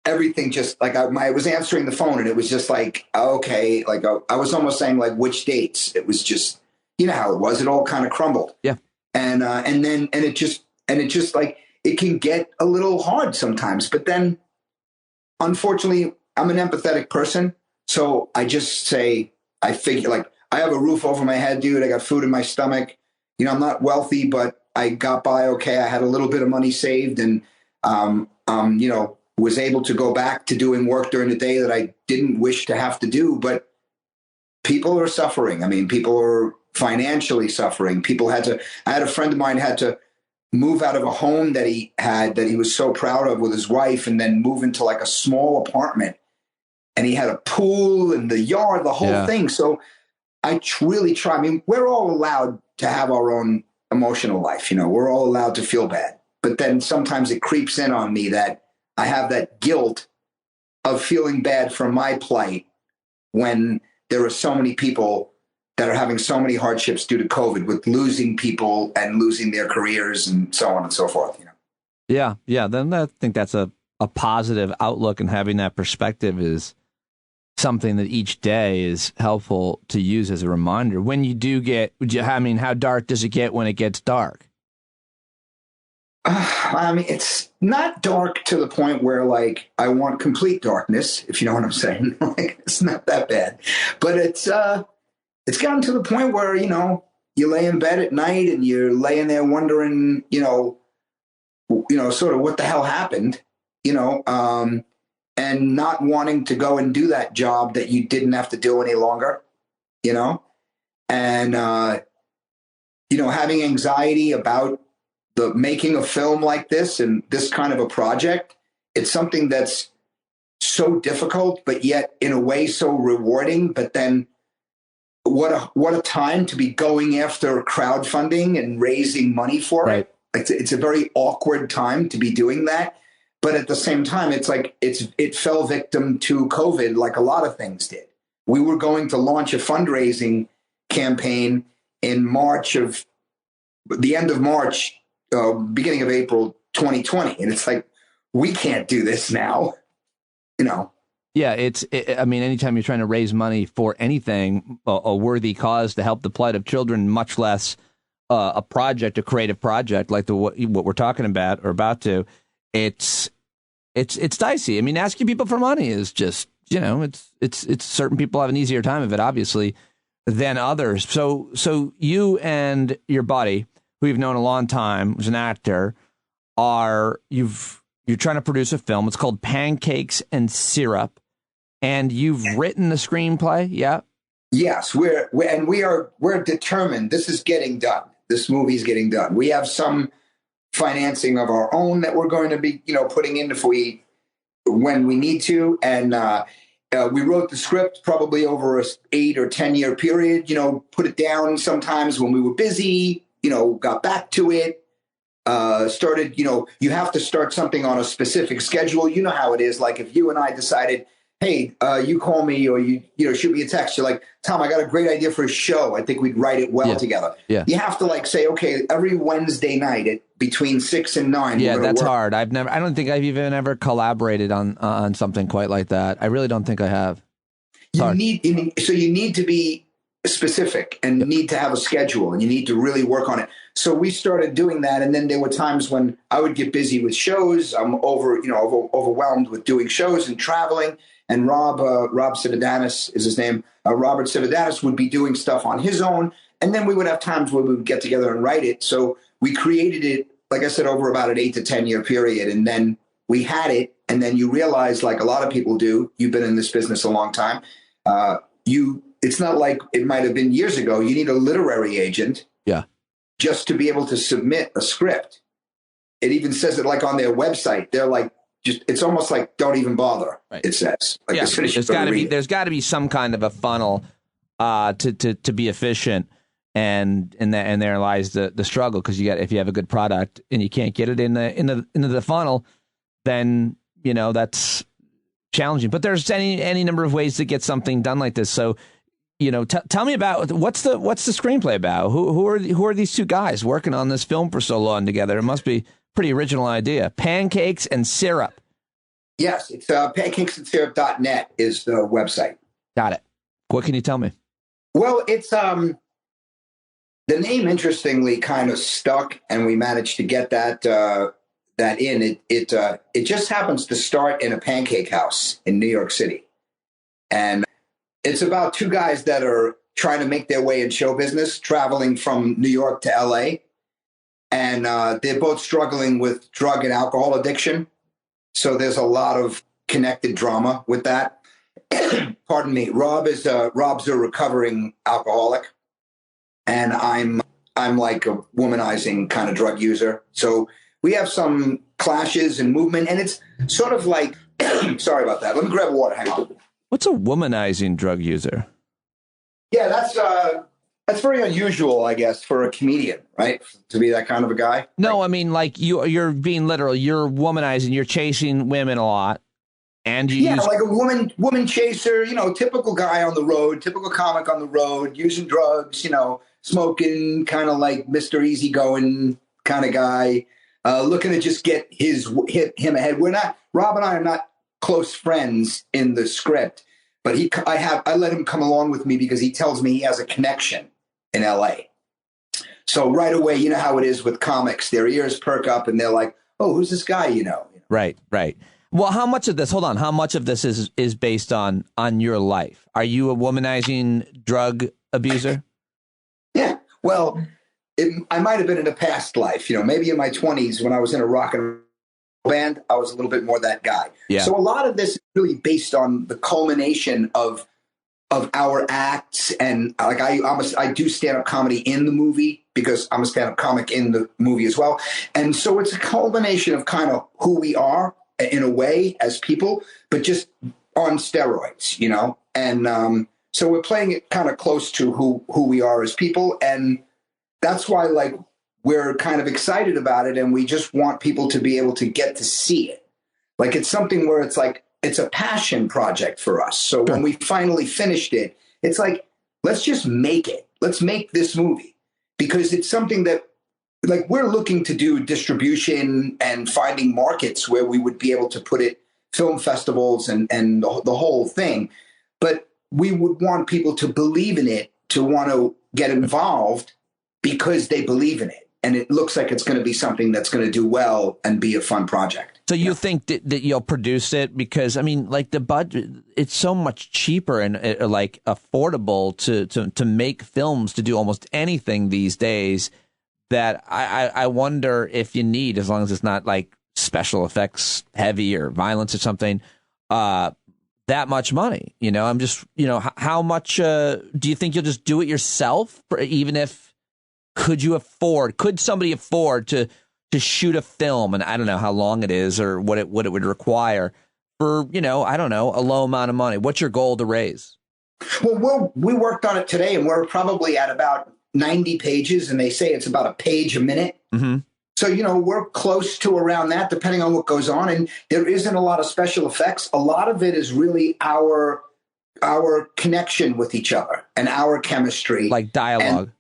everything just like I was answering the phone and it was just like, okay, like I was almost saying like which dates. It was just, how it was. It all kind of crumbled. Yeah. And it just like, it can get a little hard sometimes, but then unfortunately I'm an empathetic person. So I just say, I figure like I have a roof over my head, dude. I got food in my stomach. I'm not wealthy, but I got by okay. I had a little bit of money saved and, was able to go back to doing work during the day that I didn't wish to have to do, but people are suffering. People are financially suffering. I had a friend of mine had to move out of a home that he was so proud of with his wife and then move into like a small apartment. And he had a pool and the yard, the whole thing. So I really try. We're all allowed to have our own emotional life. We're all allowed to feel bad. But then sometimes it creeps in on me that I have that guilt of feeling bad for my plight when there are so many people that are having so many hardships due to COVID with losing people and losing their careers and so on and so forth. Yeah. Then I think that's a positive outlook, and having that perspective is something that each day is helpful to use as a reminder. When you do how dark does it get when it gets dark? It's not dark to the point where like I want complete darkness, if you know what I'm saying. Like it's not that bad, but it's gotten to the point where, you lay in bed at night and you're laying there wondering, sort of what the hell happened, and not wanting to go and do that job that you didn't have to do any longer. you know, and, having anxiety about the making a film like this and this kind of a project. It's something that's so difficult, but yet in a way so rewarding. But then what a time to be going after crowdfunding and raising money for it. It's a very awkward time to be doing that. But at the same time, it's like it fell victim to COVID like a lot of things did. We were going to launch a fundraising campaign in the end of March, beginning of April 2020. And it's like, we can't do this now, Yeah, I mean, anytime you're trying to raise money for anything, a worthy cause to help the plight of children, much less a creative project like what we're talking about or about to, it's dicey. I mean, asking people for money is just, it's certain people have an easier time of it, obviously, than others. So you and your buddy, who you've known a long time, who's an actor, you're trying to produce a film. It's called Pancakes and Syrup, and you've written the screenplay. Yeah. Yes, we're determined. This is getting done. This movie's getting done. We have some financing of our own that we're going to be, putting in when we need to. And we wrote the script probably over a 8 or 10 year period. Put it down sometimes when we were busy. Got back to it. Started. You have to start something on a specific schedule. You know how it is. Like if you and I decided, hey, you call me or you shoot me a text. You're like, Tom, I got a great idea for a show. I think we'd write it well together. Yeah. You have to say, okay, every Wednesday night between 6 and 9. Yeah, that's hard. I don't think I've even ever collaborated on something quite like that. I really don't think I have. You need to be specific and need to have a schedule and you need to really work on it. So we started doing that. And then there were times when I would get busy with shows. I'm overwhelmed with doing shows and traveling. And Rob Cividanis is his name. Robert Cividanis would be doing stuff on his own. And then we would have times where we would get together and write it. So we created it, like I said, over about an 8 to 10 year period. And then we had it. And then you realize, like a lot of people do, you've been in this business a long time. It's not like it might have been years ago. You need a literary agent. Yeah. Just to be able to submit a script. It even says it like on their website. They're like, it's almost like don't even bother. Right. It says. Like there's got to be some kind of a funnel to be efficient, and there lies the struggle, because if you have a good product and you can't get it into the funnel, then that's challenging. But there's any number of ways to get something done like this. So tell me about what's the screenplay about? Who are these two guys working on this film for so long together? It must be a pretty original idea. Pancakes and Syrup. Yes, it's pancakesandsyrup.net is the website. Got it. What can you tell me? Well, it's the name interestingly kind of stuck, and we managed to get that in. It just happens to start in a pancake house in New York City, and it's about two guys that are trying to make their way in show business, traveling from New York to LA. And they're both struggling with drug and alcohol addiction. So there's a lot of connected drama with that. Pardon me. Rob's a recovering alcoholic. And I'm like a womanizing kind of drug user. So we have some clashes and movement. And it's sort of like, sorry about that. Let me grab water. Hang on. What's a womanizing drug user? Yeah, that's very unusual, I guess, for a comedian, right? To be that kind of a guy. No, I mean, like you're being literal. You're womanizing. You're chasing women a lot, and like a woman chaser. Typical guy on the road, typical comic on the road, using drugs. Smoking, kind of like Mr. Easygoing kind of guy, looking to just get him ahead. Rob and I are not close friends in the script, but I let him come along with me because he tells me he has a connection in LA. So right away, you know how it is with comics, their ears perk up and they're like, oh, who's this guy? Right. Well, how much of this is based on your life? Are you a womanizing drug abuser? Yeah. Well, I might have been in a past life, maybe in my 20s when I was in a rock and roll band, I was a little bit more that guy. Yeah. So a lot of this is really based on the culmination of of our acts. And like I do stand-up comedy in the movie because I'm a stand-up comic in the movie as well. And so it's a culmination of kind of who we are in a way as people, but just on steroids, you know? And so we're playing it kind of close to who we are as people. And that's why, like, we're kind of excited about it. And we just want people to be able to get to see it. Like, it's something where it's like, it's a passion project for us. So when we finally finished it, it's like, let's just make it. Let's make this movie, because it's something that, like, we're looking to do distribution and finding markets where we would be able to put it, film festivals and the whole thing. But we would want people to believe in it, to want to get involved because they believe in it. And it looks like it's going to be something that's going to do well and be a fun project. So you think that you'll produce it? Because, I mean, like, the budget, it's so much cheaper and like affordable to make films, to do almost anything these days, that I wonder if you need, as long as it's not like special effects heavy or violence or something, that much money. You know, I'm just, you know, how much do you think you'll just do it yourself? Even if, could somebody afford to shoot a film, and I don't know how long it is or what it would require for, you know, I don't know, a low amount of money? What's your goal to raise? Well, we worked on it today, and we're probably at about 90 pages, and they say it's about a page a minute. Mm-hmm. So, you know, we're close to around that, depending on what goes on. And there isn't a lot of special effects. A lot of it is really our connection with each other and our chemistry. Like dialogue. And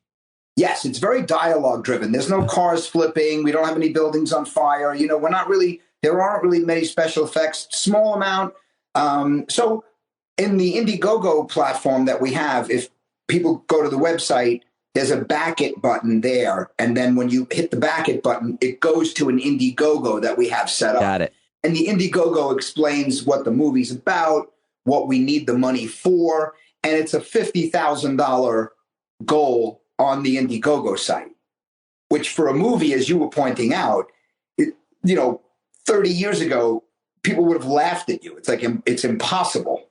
yes, it's very dialogue driven. There's no cars flipping. We don't have any buildings on fire. You know, there aren't really many special effects, small amount. So in the Indiegogo platform that we have, if people go to the website, there's a back it button there. And then when you hit the back it button, it goes to an Indiegogo that we have set up. Got it. And the Indiegogo explains what the movie's about, what we need the money for. And it's a $50,000 goal on the Indiegogo site, which for a movie, as you were pointing out, 30 years ago, people would have laughed at you. It's like, it's impossible.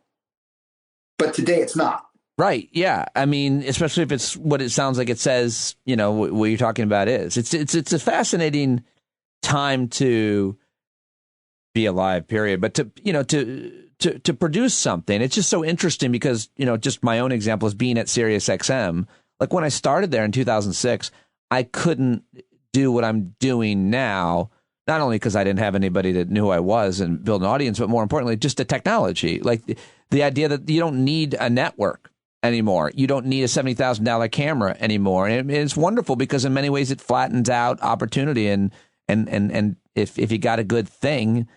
But today it's not. Right. Yeah. I mean, especially if it's what it sounds like it says, you know, what you're talking about is. It's a fascinating time to be alive, period. But to produce something, it's just so interesting because, you know, just my own example is being at Sirius XM. Like, when I started there in 2006, I couldn't do what I'm doing now, not only because I didn't have anybody that knew who I was and build an audience, but more importantly, just the technology. Like the idea that you don't need a network anymore. You don't need a $70,000 camera anymore. And it's wonderful because in many ways it flattens out opportunity. And if you got a good thing,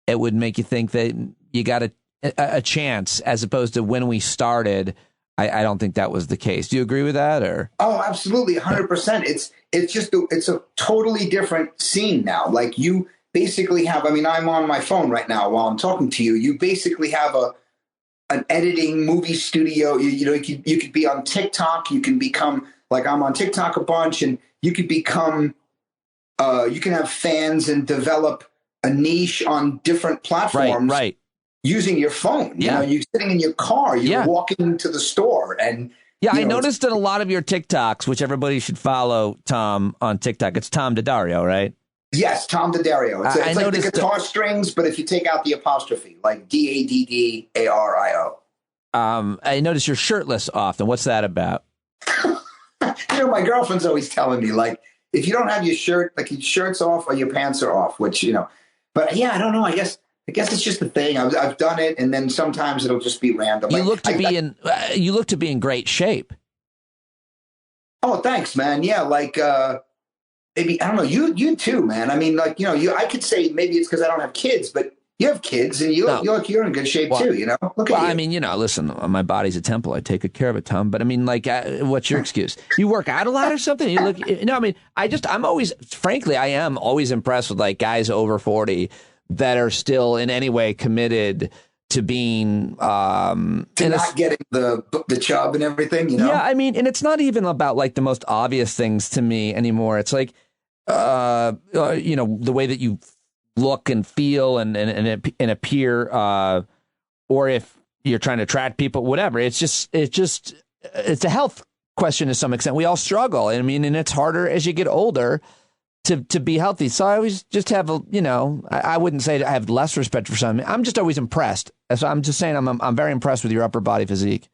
it would make you think that you got a chance, as opposed to when we started. I don't think that was the case. Do you agree with that? Or? Oh, absolutely. 100%. It's a totally different scene now. Like, you basically have, I mean, I'm on my phone right now while I'm talking to you. You basically have an editing movie studio. You could be on TikTok. You can become, like, I'm on TikTok a bunch, and you could become, you can have fans and develop a niche on different platforms. Right. Using your phone. Yeah. You know, you're sitting in your car, you're walking to the store, and I noticed in a lot of your TikToks, which everybody should follow Tom on TikTok. It's Tom Daddario, right? Yes, Tom Daddario. It's like the guitar strings, but if you take out the apostrophe, like Daddario. I noticed you're shirtless often. What's that about? My girlfriend's always telling me, like, if you don't have your shirt, like, your shirt's off or your pants are off, which, you know. But yeah, I don't know. I guess it's just a thing. I've done it, and then sometimes it'll just be random. You look to be in great shape. Oh, thanks, man. Yeah, like maybe, I don't know. You too, man. I mean, like, I could say maybe it's because I don't have kids, but you have kids, and you're in good shape too. You know, look at you. I mean, listen, my body's a temple. I take good care of it, Tom. But I mean, like, what's your excuse? You work out a lot or something? You look. I mean, I'm always, frankly, I am always impressed with, like, guys over 40 that are still in any way committed to being not getting the chub and everything, you know? Yeah, I mean, and it's not even about, like, the most obvious things to me anymore. It's like, the way that you look and feel and appear, or if you're trying to attract people, whatever. It's a health question to some extent. We all struggle. I mean, and it's harder as you get older to be healthy. So I always just have I wouldn't say I have less respect for some. I'm just always impressed. So I'm just saying I'm very impressed with your upper body physique.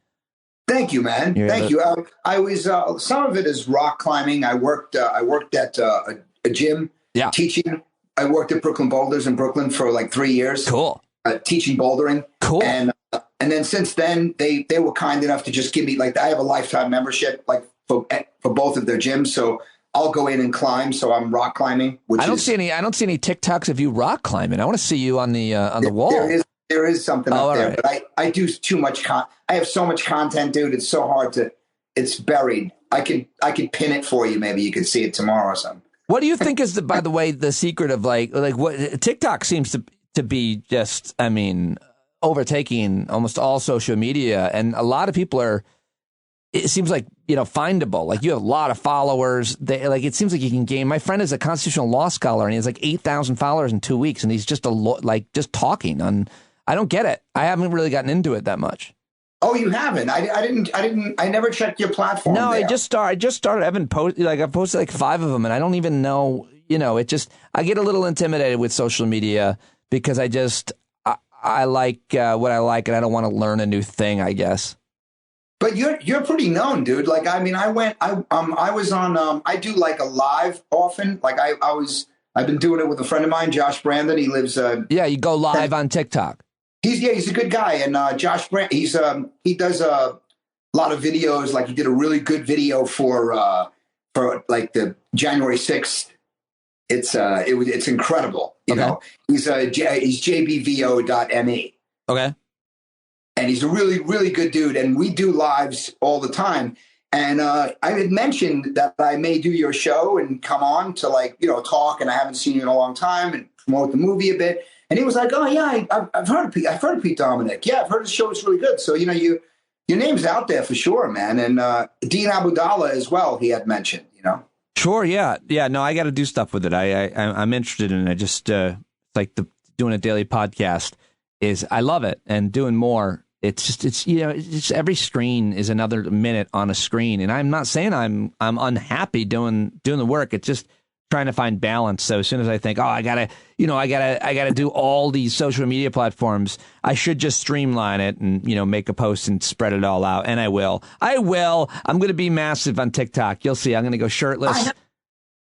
Thank you, man. Thank you. I was some of it is rock climbing. I worked at a gym teaching. I worked at Brooklyn Boulders in Brooklyn for like 3 years. Cool. Teaching bouldering. Cool. And then since then they were kind enough to just give me I have a lifetime membership for both of their gyms. So I'll go in and climb. So I'm rock climbing. I don't see any TikToks of you rock climbing. I want to see you on the wall. There is something up there, right. But I do too much. I have so much content, dude. It's so hard it's buried. I could pin it for you. Maybe you could see it tomorrow or something. What do you think is by the way, the secret of like what TikTok seems to be just, I mean, overtaking almost all social media, and a lot of people are. It seems like findable. Like you have a lot of followers. It seems like you can gain. My friend is a constitutional law scholar, and he has like 8,000 followers in 2 weeks, and he's just just talking on. I don't get it. I haven't really gotten into it that much. Oh, you haven't? I didn't. I never checked your platform. No, there. I just started. I haven't posted. I've posted like 5 of them, and I don't even know. It just. I get a little intimidated with social media because I like what I like, and I don't want to learn a new thing, I guess. But you're pretty known, dude. Like, I mean, I was on. I do like a live often. Like I've been doing it with a friend of mine, Josh Brandon. He lives. You go live on TikTok. He's a good guy, and Josh Brand, he does a lot of videos. Like he did a really good video for like the January 6th. It's incredible. You know, he's jbvo.me. Okay, and he's a really really good dude, and we do lives all the time. And I had mentioned that I may do your show and come on to talk, and I haven't seen you in a long time and promote the movie a bit. And he was like, "Oh yeah, I've heard of Pete. I've heard of Pete Dominic. Yeah, I've heard his show is really good. So your name's out there for sure, man." And Dean Abudallah as well. He had mentioned, Sure, yeah. No, I got to do stuff with it. I'm interested in it. Just doing a daily podcast I love it, and doing more. It's every screen is another minute on a screen, and I'm not saying I'm unhappy doing the work. It's just trying to find balance. So as soon as I think, I gotta do all these social media platforms, I should just streamline it and, make a post and spread it all out. And I will. I'm going to be massive on TikTok. You'll see. I'm going to go shirtless.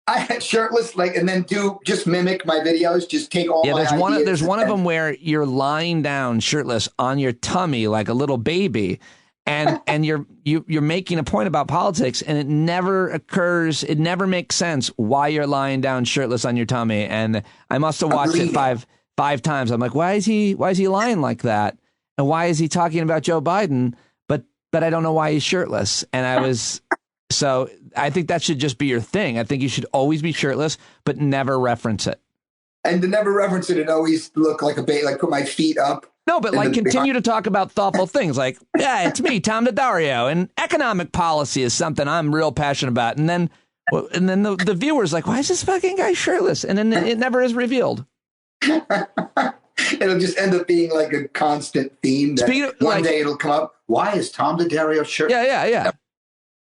I had shirtless, and then just mimic my videos. Just take all. Yeah, there's one of them where you're lying down shirtless on your tummy like a little baby. And you're making a point about politics, and it never occurs. It never makes sense why you're lying down shirtless on your tummy. And I must have watched it five times. I'm like, why is he lying like that? And why is he talking about Joe Biden? But I don't know why he's shirtless. And so I think that should just be your thing. I think you should always be shirtless, but never reference it. And to never reference it and always look like a baby, like put my feet up. No, but continue to talk about thoughtful things like, yeah, it's me, Tom Daddario, and economic policy is something I'm real passionate about. And then the viewer's like, why is this fucking guy shirtless? And then it never is revealed. It'll just end up being like a constant theme. One day it'll come up. Why is Tom Daddario shirtless? Yeah.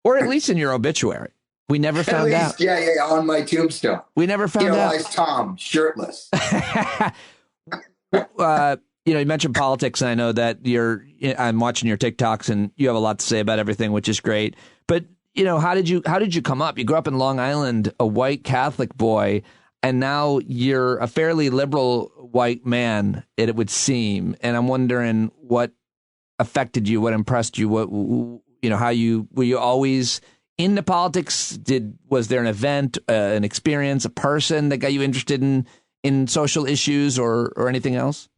Or at least in your obituary. We never found out. Yeah, on my tombstone. We never found out. Why is Tom shirtless? You mentioned politics, and I know that I'm watching your TikToks, and you have a lot to say about everything, which is great. But how did you come up? You grew up in Long Island, a white Catholic boy, and now you're a fairly liberal white man, it would seem. And I'm wondering what affected you, what impressed you, were you always into politics? Was there an event, an experience, a person that got you interested in social issues or anything else?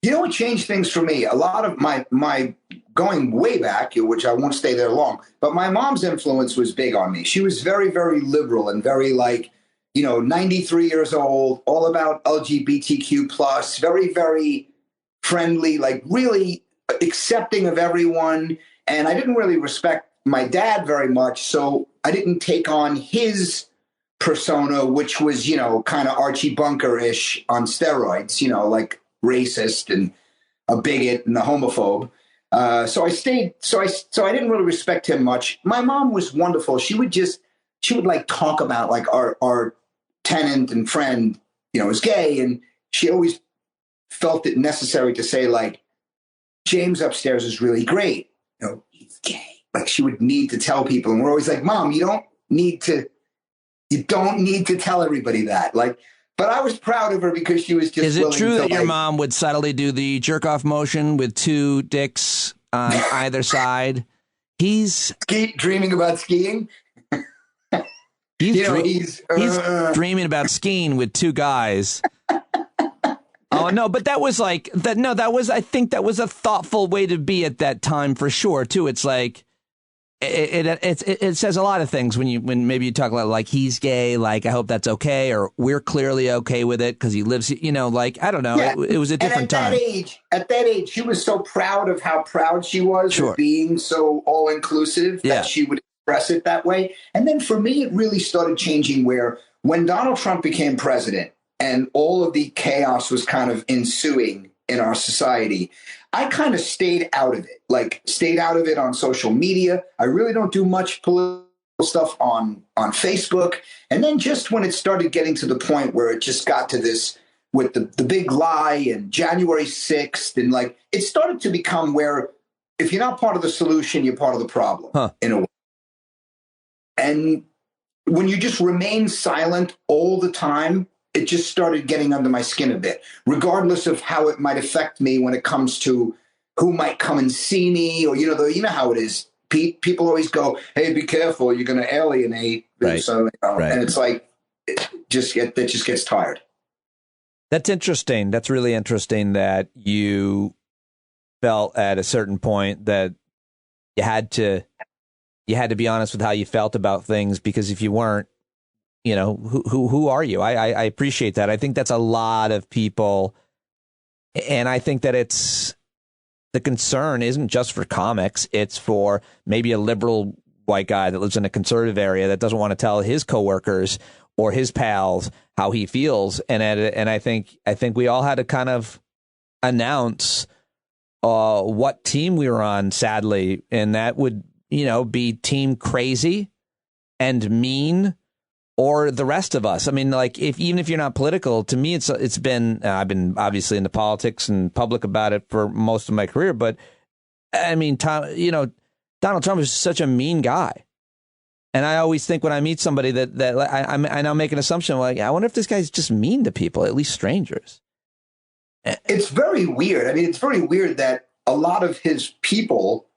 What changed things for me? A lot of my going way back, which I won't stay there long, but my mom's influence was big on me. She was very, very liberal and very 93 years old, all about LGBTQ plus, very, very friendly, really accepting of everyone. And I didn't really respect my dad very much, so I didn't take on his persona, which was, kind of Archie Bunker-ish on steroids, like racist and a bigot and a homophobe. So I stayed. So I didn't really respect him much. My mom was wonderful. She would like talk about like our tenant and friend, is gay, and she always felt it necessary to say like, James upstairs is really great. He's gay. Like she would need to tell people, and we're always like, Mom, you don't need to tell everybody that. Like, but I was proud of her because she was just. Is it true that your mom would subtly do the jerk off motion with two dicks on either side? He's dreaming about skiing. He's dreaming about skiing with two guys. Oh no, but that was like that. No, that was. I think that was a thoughtful way to be at that time for sure. Too, it's like it says a lot of things when maybe you talk about like he's gay. Like I hope that's okay, or we're clearly okay with it because he lives. Like I don't know. Yeah. It was a different time. At that age, she was so proud of how proud she was of being so all inclusive that she would express it that way. And then for me, it really started changing where when Donald Trump became president. And all of the chaos was kind of ensuing in our society, I kind of stayed out of it, on social media. I really don't do much political stuff on Facebook. And then just when it started getting to the point where it just got to this with the big lie and January 6th, and like it started to become where if you're not part of the solution, you're part of the problem in a way. And when you just remain silent all the time, it just started getting under my skin a bit, regardless of how it might affect me when it comes to who might come and see me, or, you know how it is. People always go, hey, be careful, you're going to alienate. Right. So, and it's like, that just gets tired. That's interesting. That's really interesting that you felt at a certain point that you had to be honest with how you felt about things, because if you weren't, who are you? I appreciate that. I think that's a lot of people. And I think that the concern isn't just for comics. It's for maybe a liberal white guy that lives in a conservative area that doesn't want to tell his coworkers or his pals how he feels. And I think we all had to kind of announce what team we were on, sadly. And that would, be team crazy and mean, or the rest of us. I mean, like even if you're not political, to me, it's been, I've been obviously into politics and public about it for most of my career, but I mean, Donald Trump is such a mean guy. And I always think when I meet somebody that I now make an assumption, like, I wonder if this guy's just mean to people, at least strangers. It's very weird. I mean, it's very weird that a lot of his people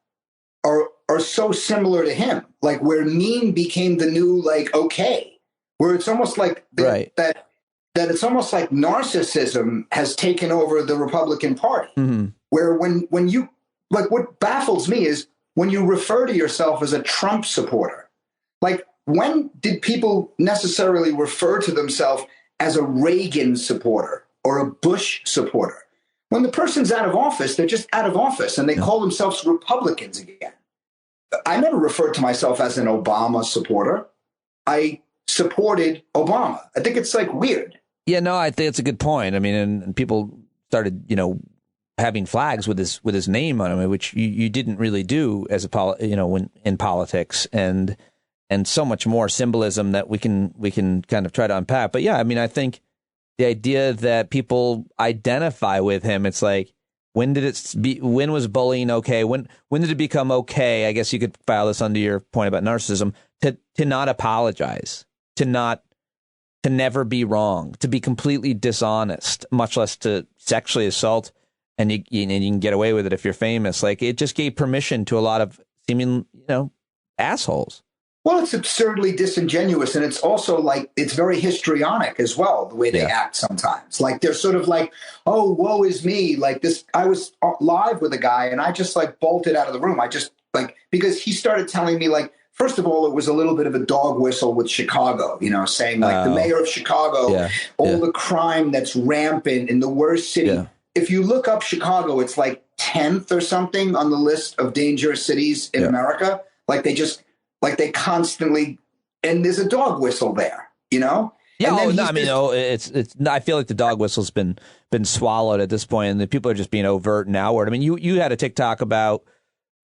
are so similar to him, like where mean became the new, like, okay. Where it's almost like that it's almost like narcissism has taken over the Republican Party. Mm-hmm. Where when you, like, what baffles me is when you refer to yourself as a Trump supporter, like when did people necessarily refer to themselves as a Reagan supporter or a Bush supporter? When the person's out of office, they're just out of office and they call themselves Republicans again. I never referred to myself as an Obama supporter. I supported Obama. I think it's like weird. Yeah, no, I think it's a good point. I mean, and people started, having flags with his name on them, which you didn't really do as when in politics, and so much more symbolism that we can kind of try to unpack. But yeah, I mean, I think the idea that people identify with him, it's like, when was bullying okay? When did it become okay? I guess you could file this under your point about narcissism, to not apologize, to never be wrong, to be completely dishonest, much less to sexually assault, and you can get away with it if you're famous. Like, it just gave permission to a lot of seeming, assholes. Well, it's absurdly disingenuous, and it's also like it's very histrionic as well, the way they act sometimes. Like they're sort of like, oh, woe is me. Like this, I was live with a guy and I just like bolted out of the room. I just because he started telling me, like, first of all, it was a little bit of a dog whistle with Chicago, saying like the mayor of Chicago, the crime that's rampant in the worst city. Yeah. If you look up Chicago, it's like 10th or something on the list of dangerous cities in America. Like they constantly, and there's a dog whistle there, Yeah, And then I mean, it's. I feel like the dog whistle's been swallowed at this point, and the people are just being overt and outward. I mean, you had a TikTok about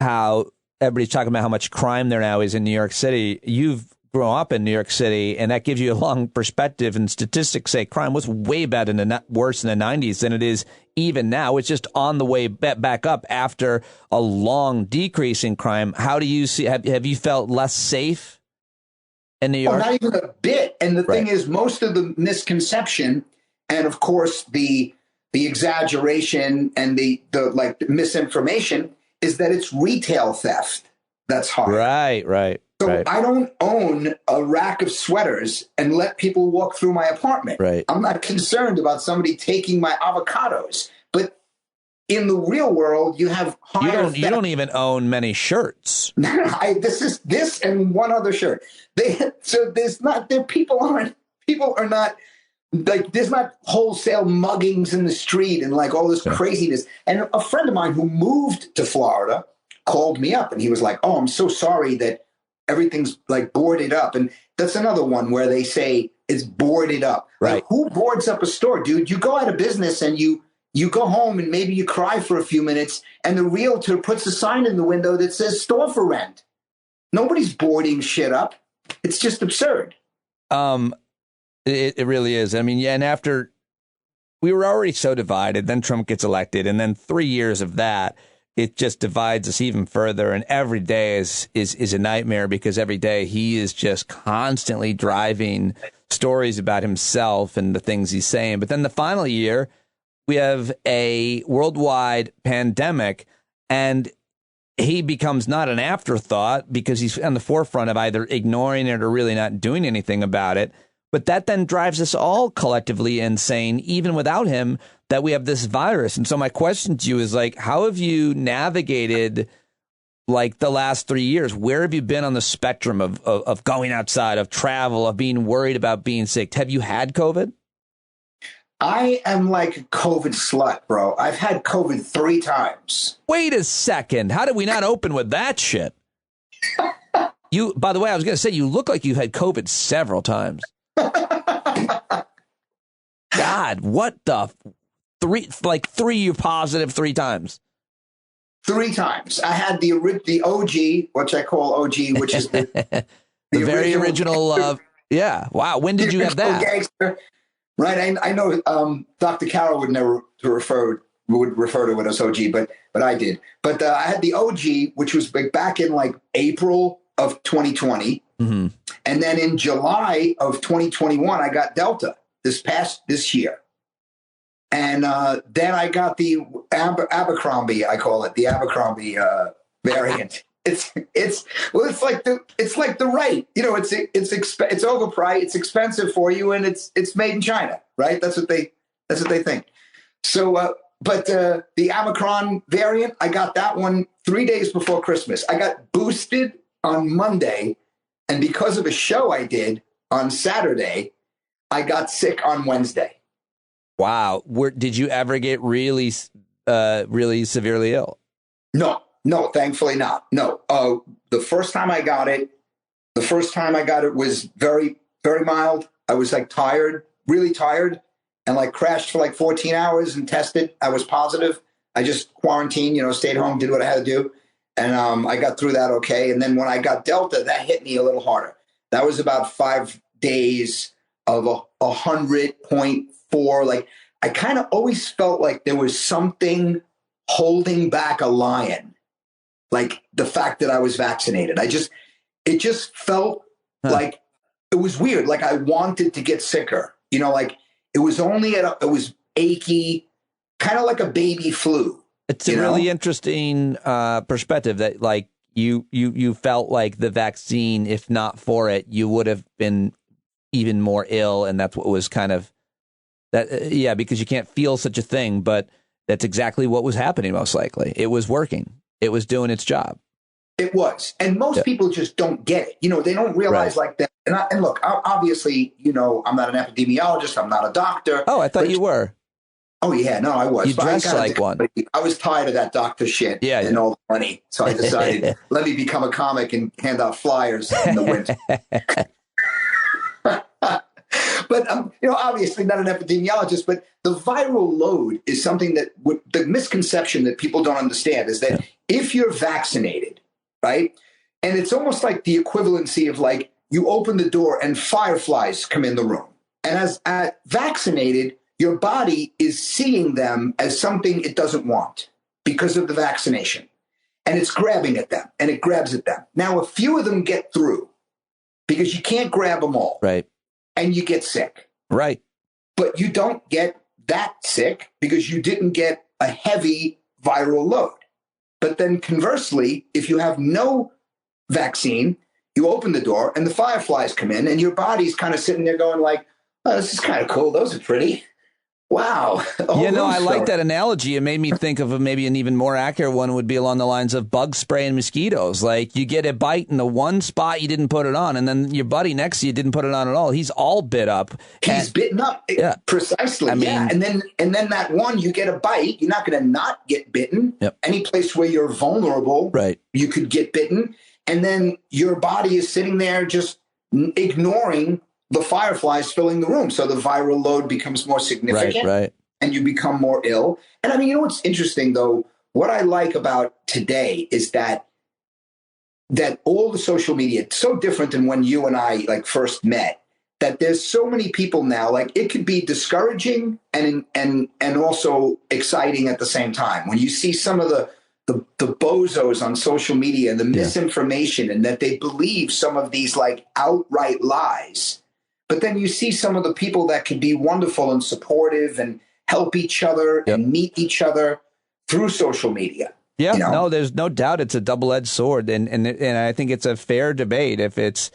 how everybody's talking about how much crime there now is in New York City. You've grown up in New York City, and that gives you a long perspective. And statistics say crime was way bad worse in the 90s than it is even now. It's just on the way back up after a long decrease in crime. How do you see? Have you felt less safe in New York? Oh, not even a bit. And the thing is, most of the misconception, and of course the exaggeration and the misinformation, is that it's retail theft that's hard. Right. So I don't own a rack of sweaters and let people walk through my apartment. Right. I'm not concerned about somebody taking my avocados. But in the real world, you have higher You don't even own many shirts. This and one other shirt. People are not like, there's not wholesale muggings in the street and like all this craziness. And a friend of mine who moved to Florida called me up and he was like, "Oh, I'm so sorry that everything's like boarded up." And that's another one where they say it's boarded up. Right. Like, who boards up a store, dude? You go out of business and you go home and maybe you cry for a few minutes and the realtor puts a sign in the window that says store for rent. Nobody's boarding shit up. It's just absurd. It really is. I mean, yeah, and after we were already so divided, then Trump gets elected, and then 3 years of that, it just divides us even further. And every day is a nightmare because every day he is just constantly driving stories about himself and the things he's saying. But then the final year, we have a worldwide pandemic, and he becomes not an afterthought because he's on the forefront of either ignoring it or really not doing anything about it. But that then drives us all collectively insane, even without him, that we have this virus. And so my question to you is, like, how have you navigated like the last 3 years? Where have you been on the spectrum of going outside, of travel, of being worried about being sick? Have you had COVID? I am like a COVID slut, bro. I've had COVID 3 times. Wait a second. How did we not open with that shit? By the way, I was going to say, you look like you had COVID several times. God, what the three you're positive 3 times. 3 times. I had the OG, which I call OG, which is the very original. Yeah. Wow. When did you have that? Gangster. Right. I know Dr. Carroll would never refer to it as OG, but I did. But I had the OG, which was back in like April of 2020. Mm-hmm. And then in July of 2021, I got Delta this year. And then I got the Abercrombie, I call it the Abercrombie variant. It's like the right, it's overpriced, it's expensive for you, and it's made in China, right? That's what they think. So, but the Omicron variant, I got that one 3 days before Christmas. I got boosted on Monday, and because of a show I did on Saturday, I got sick on Wednesday. Wow. Did you ever get really severely ill? No, thankfully not. No. The first time I got it was very, very mild. I was like tired, really tired, and like crashed for like 14 hours and tested. I was positive. I just quarantined, stayed home, did what I had to do. And I got through that okay. And then when I got Delta, that hit me a little harder. That was about 5 days of 100.4. Like, I kind of always felt like there was something holding back a lion. Like the fact that I was vaccinated. It just felt like it was weird. Like I wanted to get sicker, like it was it was achy, kind of like a baby flu. It's a really interesting perspective that like you felt like the vaccine, if not for it, you would have been even more ill. And that's what was kind of that. Yeah, because you can't feel such a thing. But that's exactly what was happening. Most likely it was working. It was doing its job. It was. And most people just don't get it. They don't realize like that. And look, obviously, I'm not an epidemiologist. I'm not a doctor. Oh, I thought you were. Oh, yeah. No, I was. You dressed like one. I was tired of that doctor shit and all the money. So I decided, let me become a comic and hand out flyers in the winter. But But obviously not an epidemiologist, but the viral load is something that the misconception that people don't understand is that if you're vaccinated, right? And it's almost like the equivalency of like you open the door and fireflies come in the room. And as vaccinated, your body is seeing them as something it doesn't want because of the vaccination. And it's grabbing at them, and it grabs at them. Now, a few of them get through because you can't grab them all. Right. And you get sick. Right. But you don't get that sick because you didn't get a heavy viral load. But then conversely, if you have no vaccine, you open the door and the fireflies come in and your body's kind of sitting there going like, oh, this is kind of cool. Those are pretty. Wow. I like that analogy. It made me think of maybe an even more accurate one would be along the lines of bug spray and mosquitoes. Like you get a bite in the one spot you didn't put it on, and then your buddy next to you didn't put it on at all. He's all bit up. He's bitten up. Yeah. Precisely. I mean, yeah. And then that one, you get a bite. You're not going to not get bitten. Yep. Any place where you're vulnerable, right, you could get bitten. And then your body is sitting there just ignoring the fireflies filling the room. So the viral load becomes more significant, right. And you become more ill. And I mean, you know what's interesting, though? What I like about today is that all the social media, it's so different than when you and I like first met, that there's so many people now, like it could be discouraging and also exciting at the same time. When you see some of the bozos on social media and the misinformation and that they believe some of these like outright lies. But then you see some of the people that can be wonderful and supportive and help each other and meet each other through social media. Yeah, no, there's no doubt it's a double-edged sword. And I think it's a fair debate if it's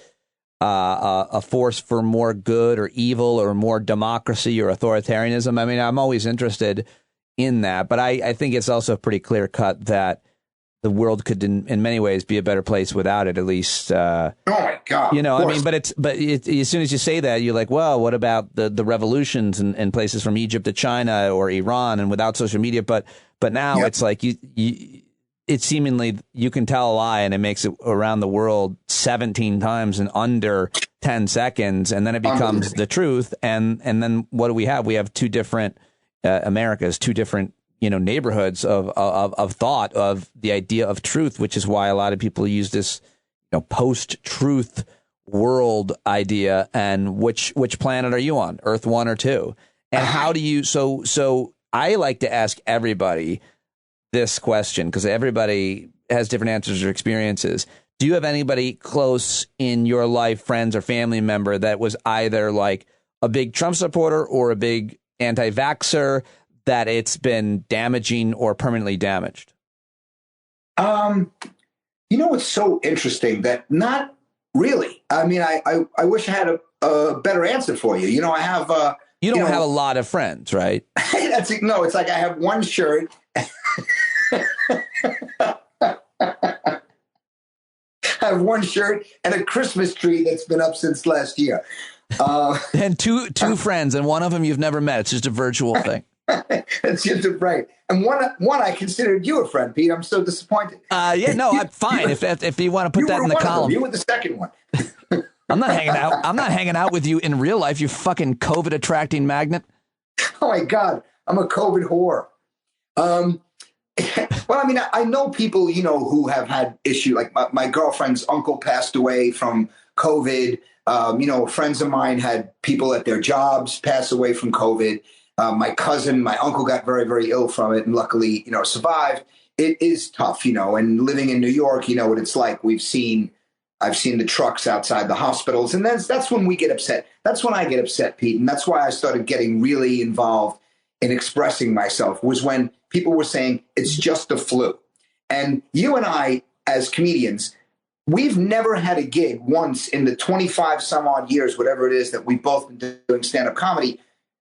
a force for more good or evil or more democracy or authoritarianism. I mean, I'm always interested in that. But I think it's also pretty clear cut that the world could, in many ways, be a better place without it. At least, oh my God! I mean, but as soon as you say that, you're like, well, what about the revolutions in places from Egypt to China or Iran, and without social media? But now it's like it's seemingly you can tell a lie and it makes it around the world 17 times in under 10 seconds, and then it becomes the truth. And then what do we have? We have two different Americas, two different neighborhoods of thought of the idea of truth, which is why a lot of people use this post-truth world idea. And which planet are you on, Earth 1 or 2? And how do you so I like to ask everybody this question because everybody has different answers or experiences. Do you have anybody close in your life, friends or family member, that was either like a big Trump supporter or a big anti-vaxxer, that it's been damaging or permanently damaged? It's so interesting that not really. I mean, I wish I had a better answer for you. I have. You don't have a lot of friends, right? No, it's like I have one shirt. I have one shirt and a Christmas tree that's been up since last year. And two friends, and one of them you've never met. It's just a virtual thing. That's just right. And one I considered you a friend, Pete. I'm so disappointed. I'm fine. If you want to put that in the column. You were the second one. I'm not hanging out. I'm not hanging out with you in real life, you fucking COVID attracting magnet. Oh my God. I'm a COVID whore. Well, I mean, I know people, who have had issue. Like my girlfriend's uncle passed away from COVID. Friends of mine had people at their jobs pass away from COVID. My cousin, my uncle got very, very ill from it and luckily, survived. It is tough, and living in New York, what it's like. I've seen the trucks outside the hospitals, and that's when we get upset. That's when I get upset, Pete. And that's why I started getting really involved in expressing myself, was when people were saying it's just a flu. And you and I, as comedians, we've never had a gig once in the 25 some odd years, whatever it is that we've both been doing stand-up comedy.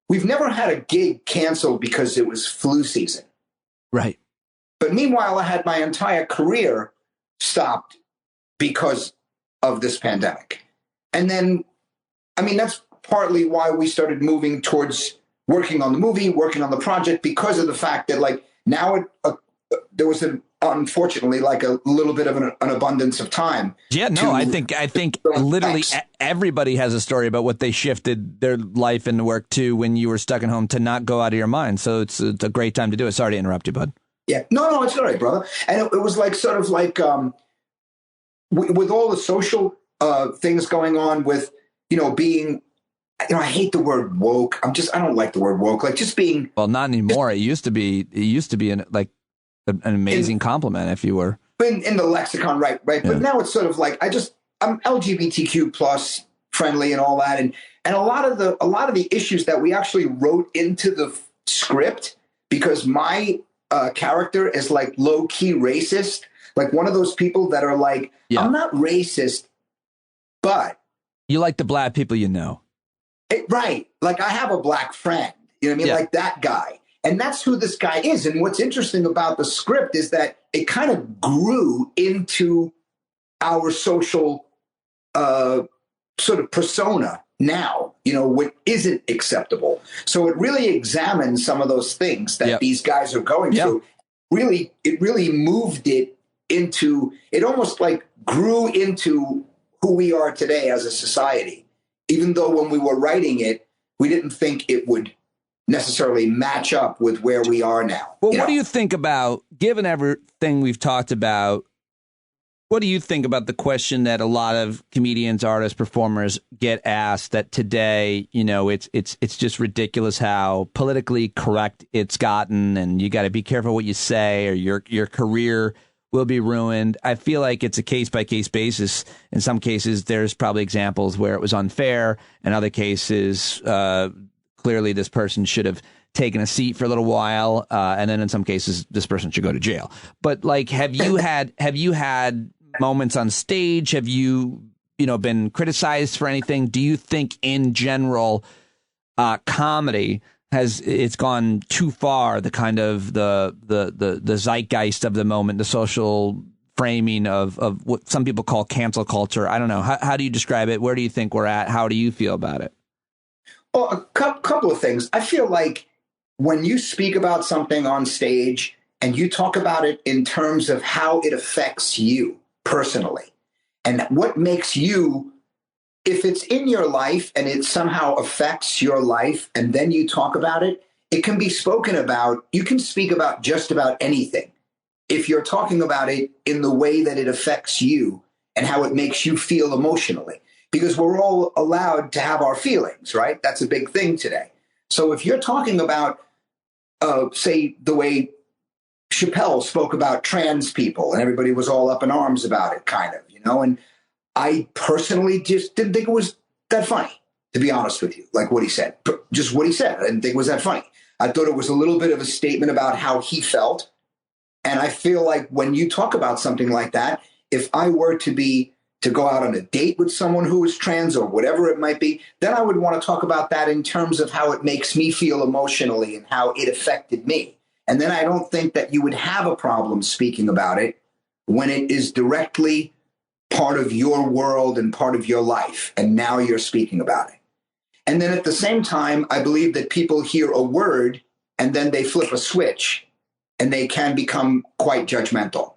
We've never had a gig canceled because it was flu season. Right. But meanwhile, I had my entire career stopped because of this pandemic. And then, I mean, that's partly why we started moving towards working on the movie, working on the project, because of the fact that, like, now there was unfortunately, like a little bit of an abundance of time. Yeah, no, I think literally everybody has a story about what they shifted their life and work to when you were stuck at home to not go out of your mind. So it's a great time to do it. Sorry to interrupt you, bud. Yeah, no, it's all right, brother. And it was like sort of like with all the social things going on with, being, I hate the word woke. I don't like the word woke. Like just being. Well, not anymore. It used to be an amazing compliment if you were in the lexicon, right. Yeah. But now it's sort of like I'm LGBTQ plus friendly and all that, and a lot of the issues that we actually wrote into the script, because my character is like low key racist, like one of those people that are like, I'm not racist, but you like the black people, right? Like I have a black friend, you know what I mean, like that guy. And that's who this guy is. And what's interesting about the script is that it kind of grew into our social sort of persona now, what isn't acceptable. So it really examines some of those things that these guys are going through. It really moved it into, it almost like grew into who we are today as a society. Even though when we were writing it, we didn't think it would necessarily match up with where we are now. Well, what do you think about, given everything we've talked about, what do you think about the question that a lot of comedians, artists, performers get asked that today, it's just ridiculous how politically correct it's gotten, and you got to be careful what you say or your career will be ruined. I feel like it's a case-by-case basis. In some cases, there's probably examples where it was unfair. In other cases, clearly this person should have taken a seat for a little while. And then in some cases, this person should go to jail. But like, have you had moments on stage? Have you been criticized for anything? Do you think in general, comedy it's gone too far, the kind of the zeitgeist of the moment, the social framing of what some people call cancel culture? I don't know. How do you describe it? Where do you think we're at? How do you feel about it? Well, a couple of things. I feel like when you speak about something on stage and you talk about it in terms of how it affects you personally and what makes you, if it's in your life and it somehow affects your life and then you talk about it, it can be spoken about. You can speak about just about anything if you're talking about it in the way that it affects you and how it makes you feel emotionally. Because we're all allowed to have our feelings, right? That's a big thing today. So if you're talking about, say, the way Chappelle spoke about trans people and everybody was all up in arms about it, kind of, and I personally just didn't think it was that funny, to be honest with you, like what he said, just what he said. I didn't think it was that funny. I thought it was a little bit of a statement about how he felt. And I feel like when you talk about something like that, if I were to go out on a date with someone who is trans or whatever it might be, then I would want to talk about that in terms of how it makes me feel emotionally and how it affected me. And then I don't think that you would have a problem speaking about it when it is directly part of your world and part of your life. And now you're speaking about it. And then at the same time, I believe that people hear a word and then they flip a switch and they can become quite judgmental.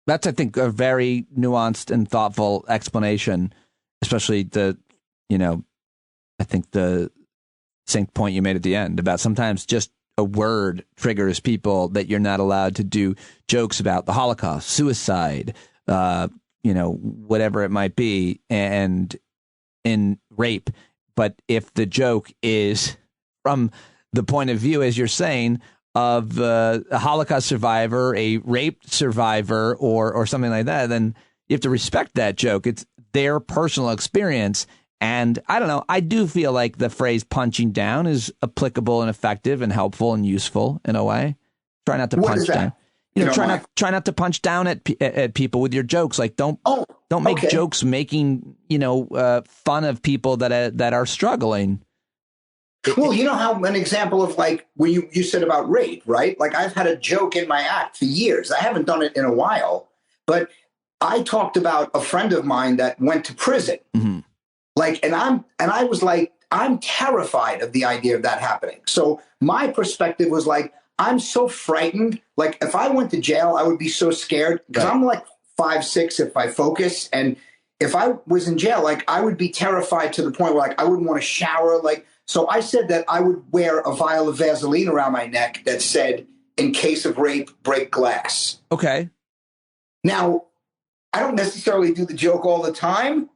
That's, I think, a very nuanced and thoughtful explanation, especially I think the succinct point you made at the end about sometimes just a word triggers people that you're not allowed to do jokes about the Holocaust, suicide, whatever it might be, and in rape. But if the joke is from the point of view, as you're saying, of a Holocaust survivor, a rape survivor, or something like that, then you have to respect that joke. It's their personal experience. And I don't know, I do feel like the phrase punching down is applicable and effective and helpful and useful in a way. Try not to punch down. Try not to punch down at people with your jokes. Like don't make jokes making, fun of people that are struggling. Well, how an example of like when you said about rape, right? Like I've had a joke in my act for years. I haven't done it in a while, but I talked about a friend of mine that went to prison. Mm-hmm. I was like, I'm terrified of the idea of that happening. So my perspective was like, I'm so frightened. Like if I went to jail, I would be so scared because I'm like 5'6" if I focus. And if I was in jail, like I would be terrified to the point where like I wouldn't want to shower. Like, so I said that I would wear a vial of Vaseline around my neck that said, in case of rape, break glass. Okay. Now, I don't necessarily do the joke all the time,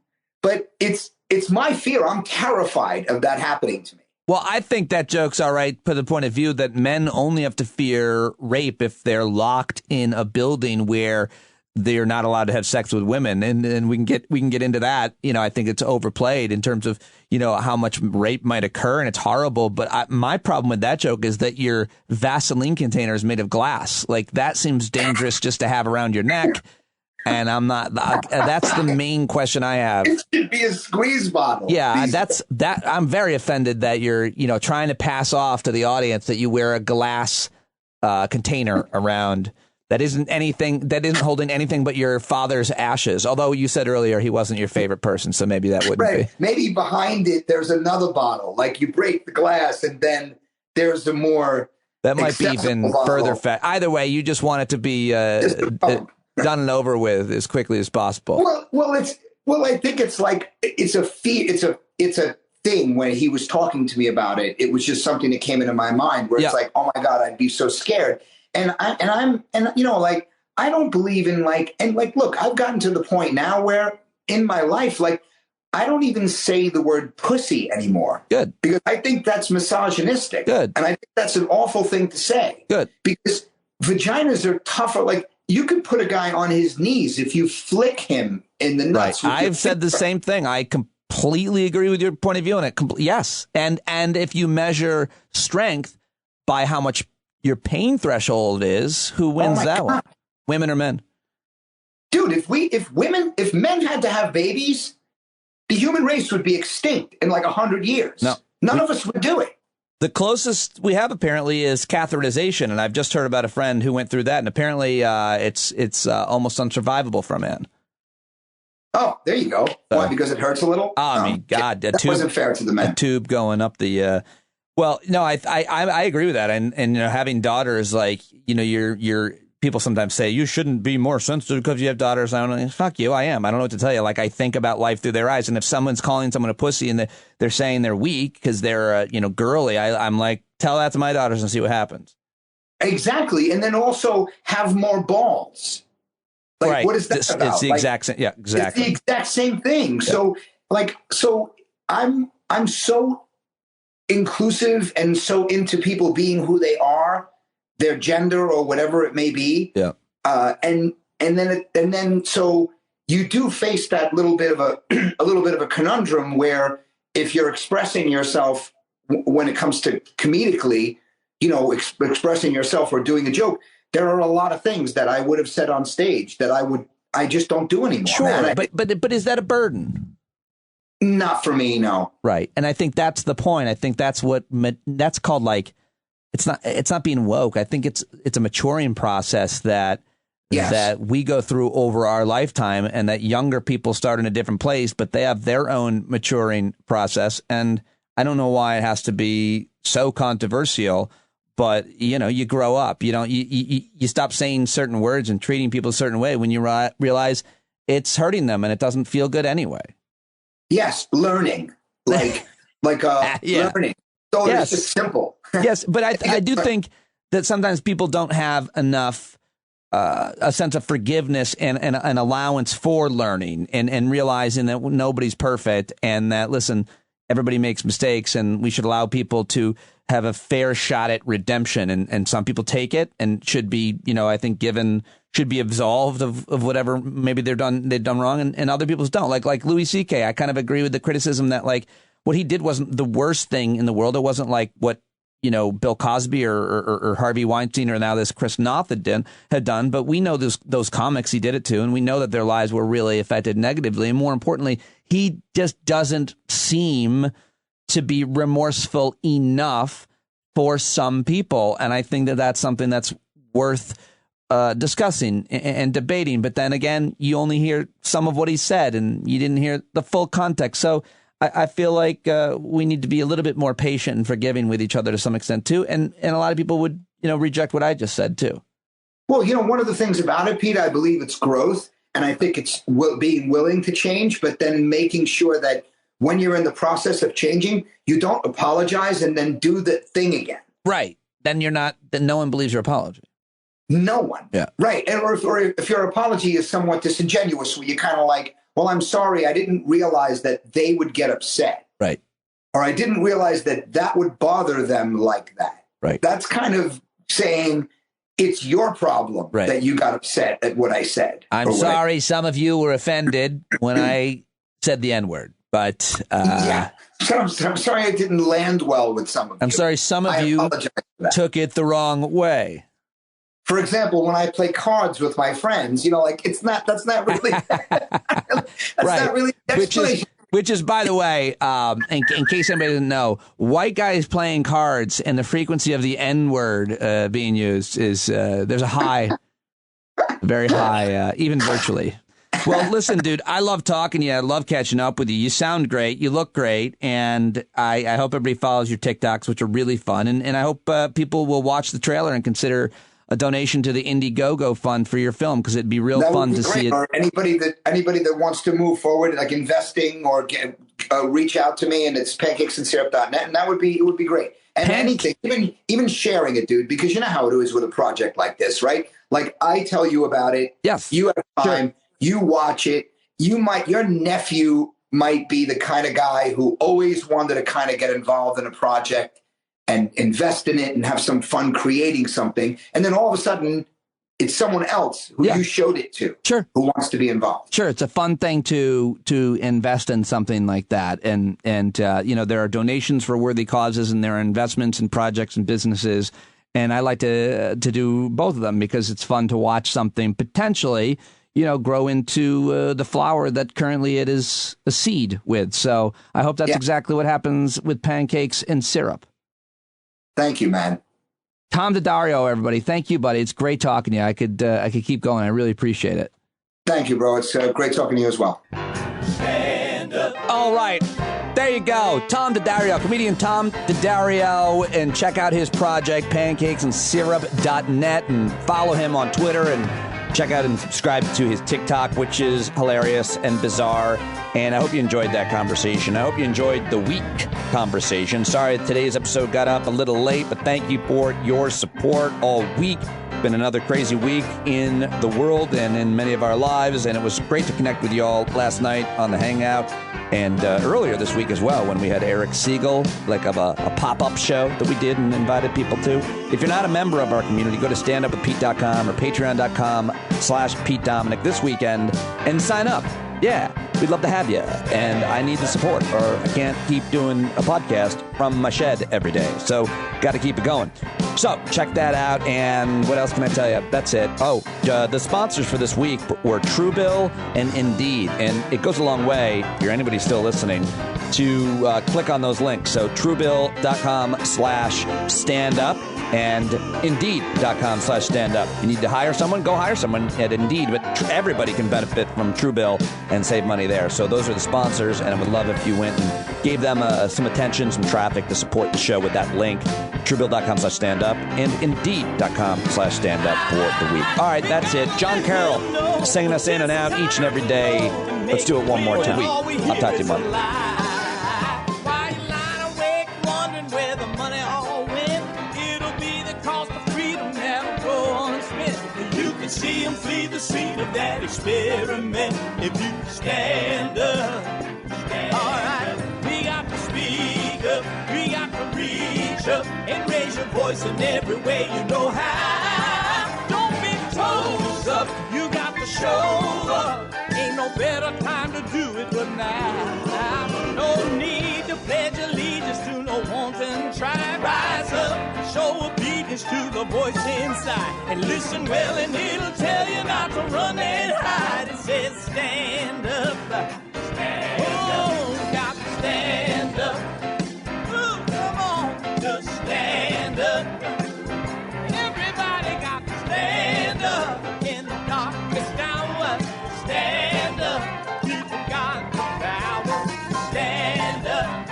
but it's my fear. I'm terrified of that happening to me. Well, I think that joke's all right for the point of view that men only have to fear rape if they're locked in a building where they're not allowed to have sex with women. And we can get into that. You know, I think it's overplayed in terms of, you know, how much rape might occur, and it's horrible. But my problem with that joke is that your Vaseline container is made of glass. Like that seems dangerous just to have around your neck. And I'm not. That's the main question I have. It should be a squeeze bottle. Yeah, that. I'm very offended that you're, you know, trying to pass off to the audience that you wear a glass container around that isn't holding anything but your father's ashes. Although you said earlier he wasn't your favorite person, so maybe that wouldn't be. Maybe behind it there's another bottle. Like you break the glass and then there's a more that might be even further. Either way, you just want it to be done and over with as quickly as possible. I think it's like it's a thing. When he was talking to me about it, it was just something that came into my mind where it's like, oh my God, I'd be so scared. And you know, like I don't believe in look, I've gotten to the point now where in my life, like I don't even say the word pussy anymore. Good. Because I think that's misogynistic. Good. And I think that's an awful thing to say. Good. Because vaginas are tougher. Like you could put a guy on his knees if you flick him in the nuts. Right. I've said the same thing. I completely agree with your point of view on it. Yes. And if you measure strength by how much your pain threshold is, who wins that one? Women or men? Dude, if men had to have babies, the human race would be extinct in like 100 years. No. None of us would do it. The closest we have apparently is catheterization, and I've just heard about a friend who went through that, and apparently it's almost unsurvivable for a man. Oh, there you go. Why? Because it hurts a little? I mean, God, that wasn't fair to the men. A tube going up the. Well, no, I agree with that, and you know, having daughters, like you know, you're people sometimes say you shouldn't be more sensitive because you have daughters. I don't know. Fuck you. I am. I don't know what to tell you. Like I think about life through their eyes. And if someone's calling someone a pussy and they're saying they're weak because they're, girly, I'm like, tell that to my daughters and see what happens. Exactly. And then also have more balls. Like, right. What is that about? It's the exact same. Yeah, exactly. It's the exact same thing. Yeah. So I'm so inclusive and so into people being who they are, their gender or whatever it may be. Yeah. And then so you do face that little bit of a conundrum where if you're expressing yourself when it comes to comedically, you know, expressing yourself or doing a joke, there are a lot of things that I would have said on stage that I just don't do anymore. Sure. Man. But is that a burden? Not for me. No. Right. And I think that's the point. I think that's called like, it's not being woke. I think it's a maturing process that we go through over our lifetime, and that younger people start in a different place, but they have their own maturing process. And I don't know why it has to be so controversial, but you know, you grow up, you stop saying certain words and treating people a certain way when you realize it's hurting them and it doesn't feel good anyway. Yes. Learning, learning. So it's just simple. Yes, but I do think that sometimes people don't have enough a sense of forgiveness and an allowance for learning and realizing that nobody's perfect and that, listen, everybody makes mistakes and we should allow people to have a fair shot at redemption. And some people take it and should be, I think should be absolved of whatever maybe they've done wrong, and other people don't. Like Louis C.K., I kind of agree with the criticism that like what he did wasn't the worst thing in the world. It wasn't like what Bill Cosby or Harvey Weinstein or now this Chris Noth had done. But we know those comics he did it to, and we know that their lives were really affected negatively. And more importantly, he just doesn't seem to be remorseful enough for some people. And I think that that's something that's worth discussing and debating. But then again, you only hear some of what he said and you didn't hear the full context. So I feel like we need to be a little bit more patient and forgiving with each other to some extent, too. And a lot of people would reject what I just said too. Well, one of the things about it, Pete, I believe it's growth. And I think it's being willing to change, but then making sure that when you're in the process of changing, you don't apologize and then do the thing again. Right. Then no one believes your apology. No one. Yeah. Right. And or if your apology is somewhat disingenuous, where you're kind of like, well, I'm sorry, I didn't realize that they would get upset. Right. Or I didn't realize that would bother them like that. Right. That's kind of saying it's your problem that you got upset at what I said. I'm sorry some of you were offended when I said the N-word, but... yeah. So I'm sorry I didn't land well with some of you. I'm sorry some of you took it the wrong way. For example, when I play cards with my friends, that's not really... not really the explanation. Which is, by the way, in case anybody doesn't know, white guys playing cards and the frequency of the N-word being used is there's a high, very high, even virtually. Well, listen, dude, I love talking to you. I love catching up with you. You sound great. You look great. And I hope everybody follows your TikToks, which are really fun. And I hope people will watch the trailer and consider a donation to the Indiegogo fund for your film, because it'd be real fun to see it. Or anybody that wants to move forward, like investing, or reach out to me, and it's pancakesandsyrup.net, and it would be great. And anything, even sharing it, dude, because you know how it is with a project like this, right? Like, I tell you about it. Yes. You have time. Sure. You watch it. Your nephew might be the kind of guy who always wanted to kind of get involved in a project and invest in it and have some fun creating something. And then all of a sudden, it's someone else who you showed it to, who wants to be involved. Sure, it's a fun thing to invest in something like that. And there are donations for worthy causes, and there are investments in projects and businesses. And I like to do both of them, because it's fun to watch something potentially, grow into the flower that currently it is a seed with. So I hope that's exactly what happens with Pancakes and Syrup. Thank you, man. Tom Daddario, everybody. Thank you, buddy. It's great talking to you. I could keep going. I really appreciate it. Thank you, bro. It's great talking to you as well. All right. There you go. Tom Daddario, comedian Tom Daddario, and check out his project, pancakesandsyrup.net, and follow him on Twitter, and check out and subscribe to his TikTok, which is hilarious and bizarre. And I hope you enjoyed that conversation. I hope you enjoyed the week conversation. Sorry today's episode got up a little late, but thank you for your support all week. It's been another crazy week in the world and in many of our lives, and it was great to connect with you all last night on the Hangout, and earlier this week as well, when we had Eric Siegel, like a pop-up show that we did and invited people to. If you're not a member of our community, go to standupwithpete.com or patreon.com/Pete Dominic this weekend and sign up. Yeah, we'd love to have you. And I need the support, or I can't keep doing a podcast from my shed every day. So, got to keep it going. So, check that out. And what else can I tell you? That's it. Oh, the sponsors for this week were Truebill and Indeed. And it goes a long way, if you're anybody still listening, to click on those links. So, Truebill.com/standup. and Indeed.com/standup. You need to hire someone? Go hire someone at Indeed, but everybody can benefit from Truebill and save money there. So those are the sponsors, and I would love if you went and gave them some attention, some traffic to support the show with that link. Truebill.com/standup and Indeed.com/standup for the week. All right, that's it. John Carroll singing us in and out each and every day. Let's do it one more time. I'll talk to you Monday. See him flee the scene of that experiment. If you stand up, all right, we got to speak up, we got to reach up and raise your voice in every way you know how. Don't be toes up, you got to show up. Ain't no better time to do it but now. No need to pledge allegiance to no wanton tribe. Rise up, show obedience to the voice inside, and listen well, and it'll tell you not to run and hide. It says stand up, stand up, got to stand up. Ooh, come on, just stand up. Everybody got to stand up in the darkest hour. Stand up, people got the power. Stand up.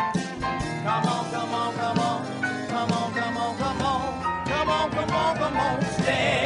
Come on, come on, come on, come on, come on, come on, come on, come on. come on, stand